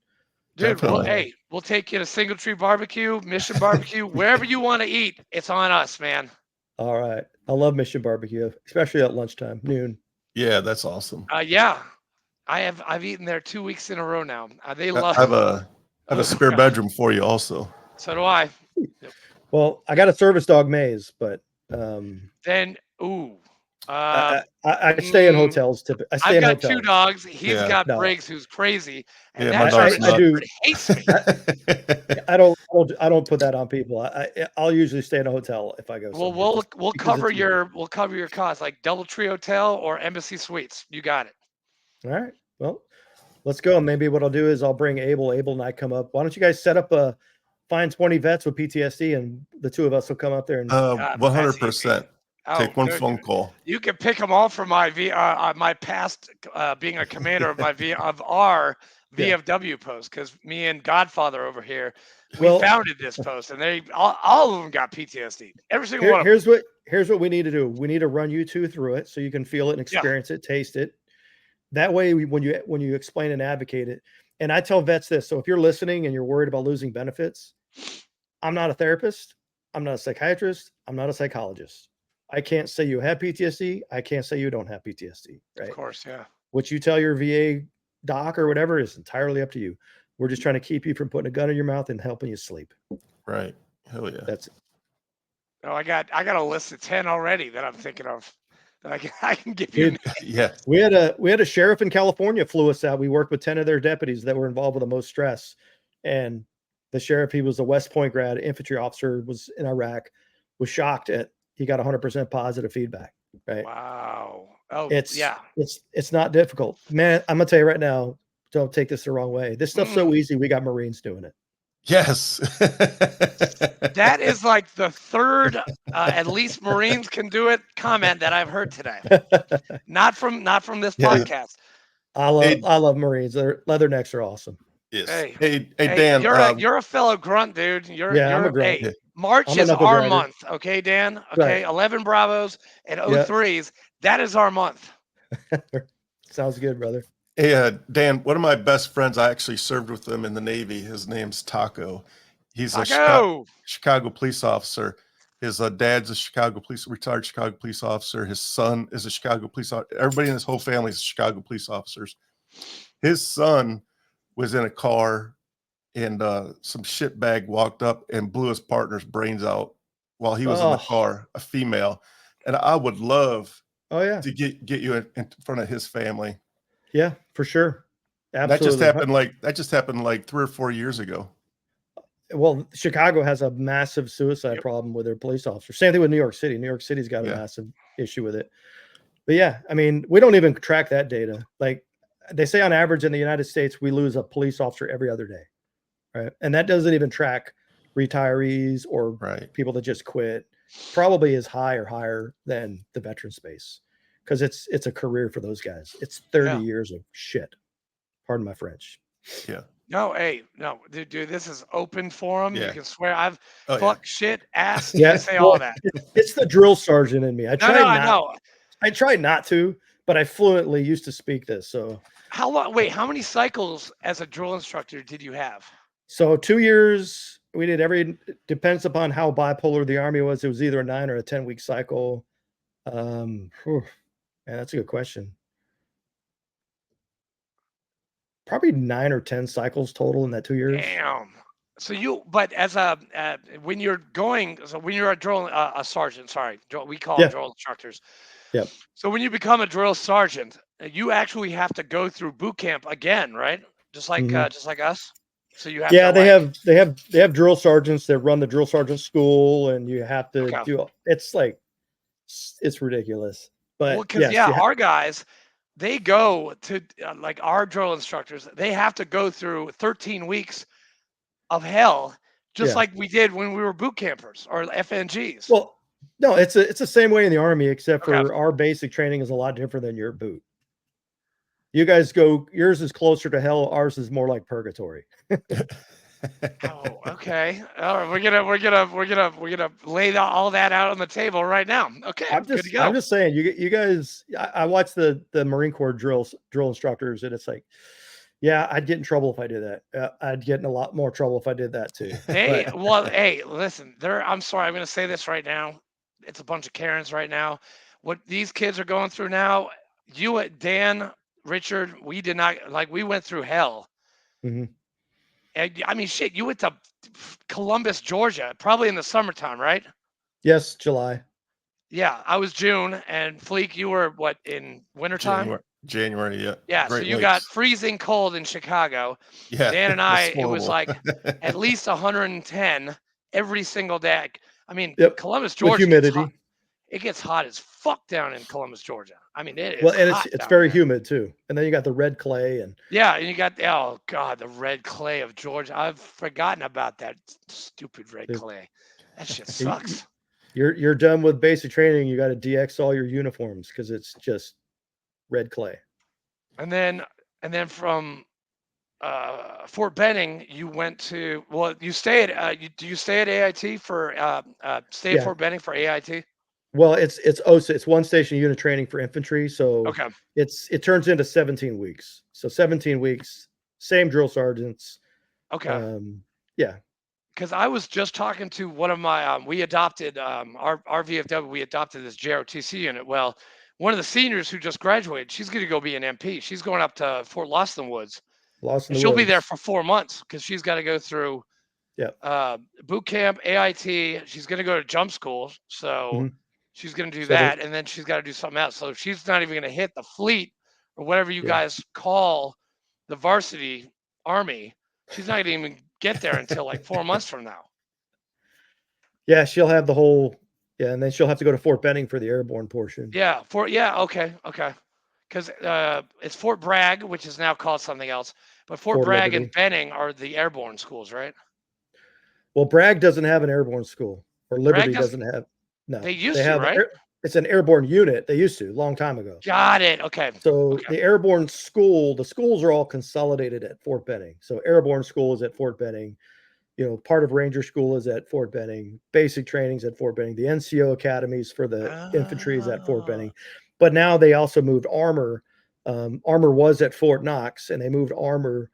Dude, we'll take you to Single Tree Barbecue, Mission Barbecue, wherever you want to eat. It's on us, man. All right. I love Mission Barbecue, especially at lunchtime, noon. Yeah, that's awesome. Yeah. I've eaten there 2 weeks in a row now. They love I have a spare bedroom for you also. So do I. Well, I got a service dog maze, but then I stay in hotels typically. I've got 2 dogs. He's got Briggs, who's crazy, and I do. Hates me. I don't put that on people. I'll usually stay in a hotel if I go. Well, we'll cover your costs, like DoubleTree Hotel or Embassy Suites. You got it. All right. Well, let's go. Maybe what I'll do is I'll bring Abel. Abel and I come up. Why don't you guys set up a find 20 vets with PTSD, and the 2 of us will come up there and 100%. Take one phone call. You can pick them all from my my past being a commander of our VFW post, because me and Godfather over here founded this post, and they all of them got PTSD. Every single one of them. Here's what we need to do. We need to run you 2 through it so you can feel it and experience it, taste it. That way, when you explain and advocate it, and I tell vets this. So if you're listening and you're worried about losing benefits, I'm not a therapist. I'm not a psychiatrist. I'm not a psychologist. I can't say you have PTSD. I can't say you don't have PTSD. Right? Of course, yeah. What you tell your VA doc or whatever is entirely up to you. We're just trying to keep you from putting a gun in your mouth and helping you sleep. Right. Hell yeah. That's it. Oh, I got a list of 10 already that I'm thinking of that I can give you. Yeah. We had a sheriff in California flew us out. We worked with 10 of their deputies that were involved with the most stress, and The sheriff, he was a West Point grad, infantry officer, was in Iraq, was shocked at he got 100% positive feedback. Right. Wow. Oh, It's yeah. it's not difficult, man. I'm gonna tell you right now. Don't take this the wrong way. This stuff's so easy. We got Marines doing it. Yes. That is like the third, at least Marines can do it comment that I've heard today. Not from this Yeah. podcast. I love Marines. Their leathernecks are awesome. Yes. Hey, Hey, hey, Dan. you're a fellow grunt, dude. I'm a grunt. Hey, Yeah. March I'm a is knuckle our dragger. month, okay, Dan? Okay, Right. 11 Bravos and Yeah. 03s. That is our month. Sounds good, brother. Hey, Dan, one of my best friends, I actually served with him in the Navy. His name's Taco. He's a Chicago police officer. His dad's a retired Chicago police officer. His son is a Chicago police officer. Everybody in his whole family is Chicago police officers. His son was in a car, and some shitbag walked up and blew his partner's brains out while he was in the car, a female. And I would love to get you in front of his family. Yeah, for sure. Absolutely. That just happened like 3 or 4 years ago. Well, Chicago has a massive suicide problem with their police officers. Same thing with New York City. New York City's got a massive issue with it. But yeah, I mean, we don't even track that data. Like they say on average in the United States, we lose a police officer every other day. Right. And that doesn't even track retirees or people that just quit. Probably is higher than the veteran space because it's a career for those guys. It's 30 years of shit. Pardon my French. Yeah. No, dude, this is open forum. Yeah. You can swear I've fuck, shit, ass. Yeah, You say all that. It's the drill sergeant in me. I try not to, but I fluently used to speak this. So how long? Wait, how many cycles as a drill instructor did you have? So 2 years. We did depends upon how bipolar the Army was. It was either a 9 or a 10-week cycle. Man, that's a good question. Probably 9 or 10 cycles total in that 2 years. Damn. So but as when you're a drill, a sergeant, we call them drill instructors. Yep. So when you become a drill sergeant, you actually have to go through boot camp again, right? Just like us. So you have they have drill sergeants that run the drill sergeant school, and you have to do. It's ridiculous, but our guys, they go to like our drill instructors. They have to go through 13 weeks of hell, just like we did when we were boot campers or FNGs. Well, no, it's the same way in the Army, except for our basic training is a lot different than your boot. You guys yours is closer to hell. Ours is more like purgatory. Oh, okay. All right, we're gonna lay all that out on the table right now. Okay, good to go. I'm just saying, you guys. I watch the Marine Corps drill instructors, and it's like, yeah, I'd get in trouble if I did that. I'd get in a lot more trouble if I did that too. Hey, listen. I'm sorry. I'm gonna say this right now. It's a bunch of Karens right now. What these kids are going through now. You, Dan, Richard, we did not we went through hell. Mm-hmm. And I mean, shit, you went to Columbus, Georgia, probably in the summertime, right? Yes, July. Yeah, I was June, and Fleek, you were what, in wintertime? January, yeah. Yeah, Great so you got freezing cold in Chicago. Yeah, Dan and I, it was like at least 110 every single day. I mean, Columbus, Georgia, with humidity. It gets hot as fuck down in Columbus, Georgia. I mean, it is. Well, and it's very humid too. And then you got the red clay and and you got the red clay of Georgia. I've forgotten about that stupid red clay. That shit sucks. You're done with basic training. You got to DX all your uniforms because it's just red clay. And then from Fort Benning, you went to you stay at do you stay at AIT for at Fort Benning for AIT? Well, it's OSA. It's one station unit training for infantry. So it turns into 17 weeks. So 17 weeks, same drill sergeants. Okay. Because I was just talking to one of my we adopted our VFW. We adopted this JROTC unit. Well, one of the seniors who just graduated, she's going to go be an MP. She's going up to Fort Lost in the Woods. She'll be there for 4 months because she's got to go through boot camp, AIT. She's going to go to jump school. So she's going to do that. And then she's got to do something else. So she's not even going to hit the fleet or whatever you guys call the varsity Army. She's not even get there until like 4 months from now. Yeah, she'll have the whole. Yeah, and then she'll have to go to Fort Benning for the airborne portion. Yeah, okay. Because it's Fort Bragg, which is now called something else, but Fort Bragg and Liberty. Benning are the airborne schools, right? Well, Bragg doesn't have an airborne school, or Liberty doesn't- doesn't have. No, They used to, have right? It's an airborne unit. They used to, a long time ago. Got it. Okay. So Okay. the airborne school, the schools are all consolidated at Fort Benning. So airborne school is at Fort Benning. Part of Ranger School is at Fort Benning. Basic training's at Fort Benning. The NCO academies for the infantry is at Fort Benning. But now they also moved armor. Armor was at Fort Knox, and they moved armor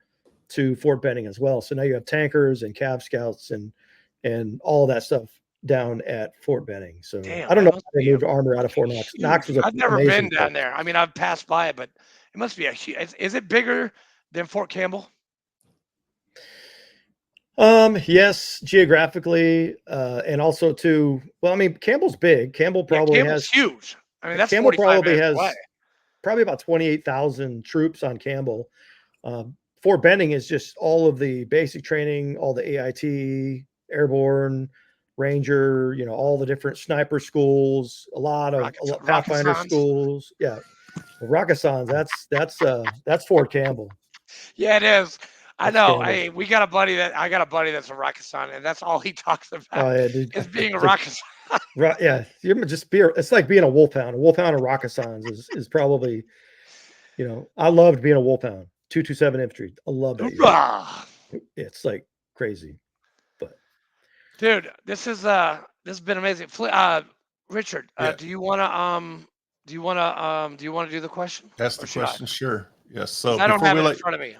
to Fort Benning as well. So now you have tankers and Cav Scouts and all that stuff down at Fort Benning. So Damn, I don't know that how they moved armor out of Fort fucking Knox. huge. Knox was I've never amazing been down place. there. I mean, I've passed by it, but it must be a huge. Is it bigger than Fort Campbell? Yes, geographically, and also too. Well, I mean, Campbell's big. Campbell probably Campbell's has huge. I mean, that's Campbell 45 probably minutes has away. probably about 28,000 troops on Campbell. Fort Benning is just all of the basic training, all the AIT, airborne, Ranger, all the different sniper schools, a lot of Pathfinder Rockasans. schools. Yeah, Rockasans. That's Fort Campbell. Yeah, it is. I That's know. Campbell. I got a buddy that's a Rockasan, and that's all he talks about Oh yeah, dude. is being a It's like- Rockasan. Right, yeah, it's like being a wolfhound. A wolfhound of Rockasans is probably, I loved being a wolfhound. 227 infantry. I love it. Hoorah! It's like crazy. But Dude, this has been amazing. Richard, Yeah. do you want to do the question? Ask Or the should I? question. Sure. Yes. So I don't before have we it in let front of me.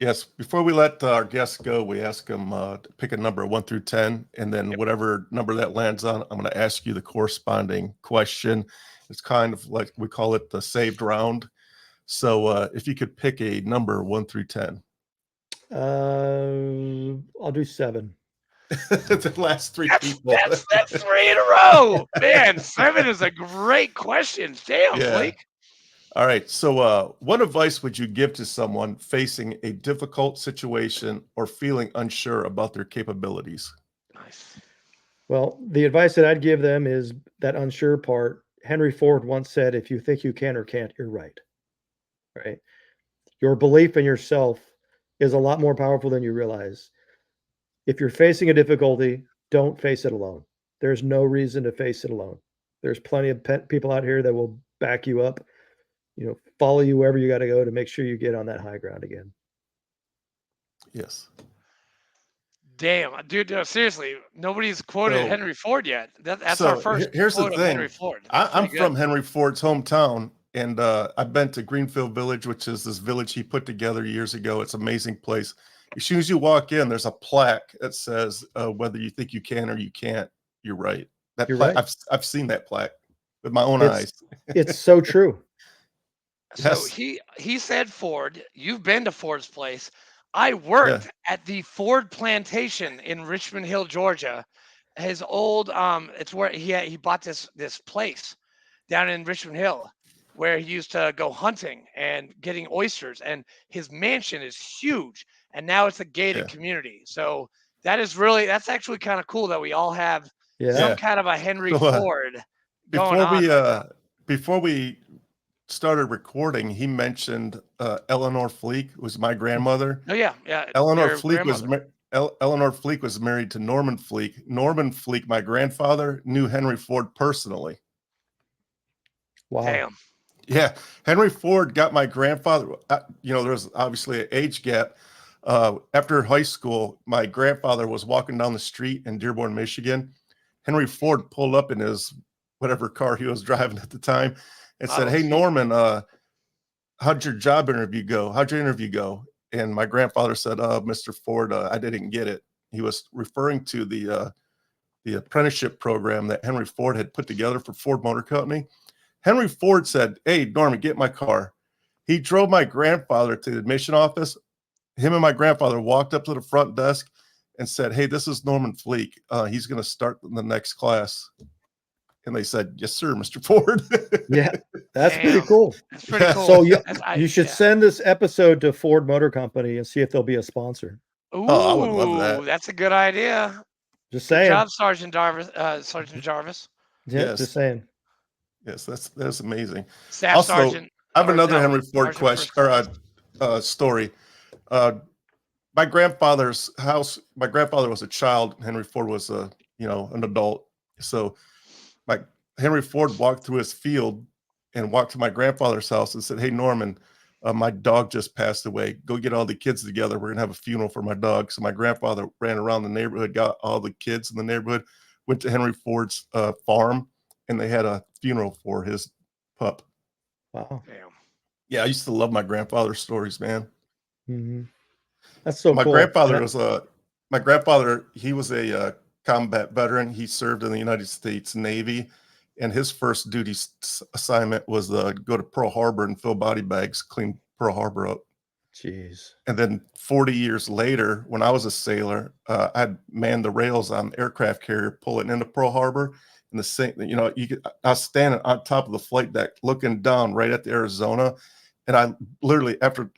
yes, before we let our guests go, we ask them to pick a number 1 through 10, and then whatever number that lands on, I'm going to ask you the corresponding question. It's kind of like we call it the saved round. So if you could pick a number 1 through 10. I'll do 7. The last 3 people. That's 3 in a row. Man, 7 is a great question. Damn, Yeah. Blake. All right. So what advice would you give to someone facing a difficult situation or feeling unsure about their capabilities? Nice. Well, the advice that I'd give them is that unsure part. Henry Ford once said, if you think you can or can't, you're right. Right? Your belief in yourself is a lot more powerful than you realize. If you're facing a difficulty, don't face it alone. There's no reason to face it alone. There's plenty of people out here that will back you up, follow you wherever you got to go to make sure you get on that high ground again. Yes. Damn, dude, no, seriously, nobody's quoted So- Henry Ford yet. That's So our first here's the quote of thing. Henry Ford. I'm from Henry Ford's hometown, and I've been to Greenfield Village, which is this village he put together years ago. It's an amazing place. As soon as you walk in, there's a plaque that says, whether you think you can or you can't, you're right. That You're plaque, right. I've seen that plaque with my own It's- eyes. It's so true. So Yes. he said Ford. You've been to Ford's place. I worked at the Ford plantation in Richmond Hill, Georgia. His old it's where he bought this place down in Richmond Hill where he used to go hunting and getting oysters, and his mansion is huge, and now it's a gated community. So that's actually kind of cool that we all have Yeah. some kind of a Henry So, Ford going on. Before we started recording, he mentioned Eleanor Fleek was my grandmother. Oh yeah. Eleanor your Fleek grandmother. Eleanor Fleek was married to Norman Fleek. Norman Fleek, my grandfather, knew Henry Ford personally. Wow. Damn. Yeah, Henry Ford got my grandfather. There's obviously an age gap. After high school, my grandfather was walking down the street in Dearborn, Michigan. Henry Ford pulled up in his whatever car he was driving at the time and said, "Hey, Norman, how'd your job interview go? How'd your interview go?" And my grandfather said, "Mr. Ford, I didn't get it." He was referring to the apprenticeship program that Henry Ford had put together for Ford Motor Company. Henry Ford said, "Hey, Norman, get my car." He drove my grandfather to the admission office. Him and my grandfather walked up to the front desk and said, "Hey, this is Norman Fleek. He's going to start in the next class." And they said, "Yes, sir, Mr. Ford." Yeah, that's pretty Damn. cool. That's pretty Yeah. cool. So I- you should yeah. send this episode to Ford Motor Company and see if they'll be a sponsor. Ooh, Oh, I would love that. that's a good idea. Just Good saying. job, Sergeant Jarvis. Sergeant Jarvis. Yeah, Yes. just saying. Yes, that's amazing. Staff Also, Sergeant. I have or another no, Henry Ford Sergeant question First or Class. story. My grandfather's house. My grandfather was a child. Henry Ford was an adult. So my Henry Ford walked through his field and walked to my grandfather's house and said, "Hey Norman, my dog just passed away. Go get all the kids together. We're gonna have a funeral for my dog." So my grandfather ran around the neighborhood, got all the kids in the neighborhood, went to Henry Ford's farm, and they had a funeral for his pup. Wow. Damn. Yeah, I used to love my grandfather's stories, man. That's so My cool. grandfather was he was a combat veteran. He served in the United States Navy, and his first duty assignment was go to Pearl Harbor and fill body bags, clean Pearl Harbor up. Jeez. And then 40 years later, when I was a sailor, I'd manned the rails on the aircraft carrier pulling into Pearl Harbor. And the same, I was standing on top of the flight deck looking down right at the Arizona. And I literally, after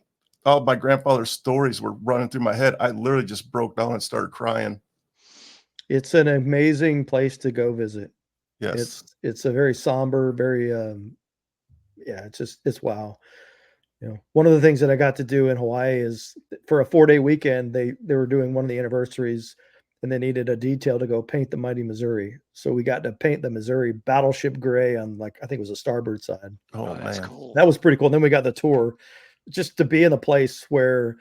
all my grandfather's stories were running through my head, I literally just broke down and started crying. It's an amazing place to go visit. Yes. It's a very somber, very it's wow. One of the things that I got to do in Hawaii is for a 4-day weekend, they were doing one of the anniversaries and they needed a detail to go paint the mighty Missouri. So we got to paint the Missouri battleship gray on, like, I think it was a starboard side. Oh, That's man. cool. That was pretty cool. And then we got the tour just to be in a place where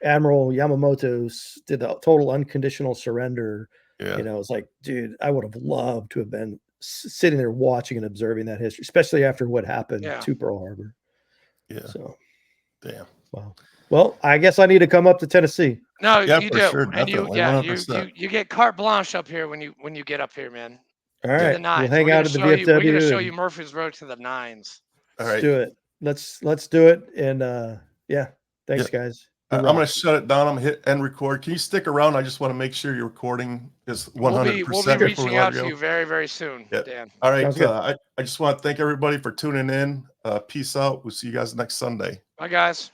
Admiral Yamamoto did the total unconditional surrender. Yeah. It's like, dude, I would have loved to have been sitting there watching and observing that history, especially after what happened to Pearl Harbor. Yeah. So, damn. wow. Well, I guess I need to come up to Tennessee. No, Yeah, you for do. sure, And definitely, you 100%. get carte blanche up here when you get up here, man. All To right. the nines. We'll hang We're out gonna at the show you. We're gonna VFW show and you Murphy's Road to the nines. All let's right. do it. Let's do it. And thanks, guys. You I'm going rock. to shut it down. I'm going to hit end record. Can you stick around? I just want to make sure your recording is 100% We'll be before we reaching let out it to go. you very, very soon, Yeah. Dan. All right. Sounds good. I just want to thank everybody for tuning in. Peace out. We'll see you guys next Sunday. Bye, guys.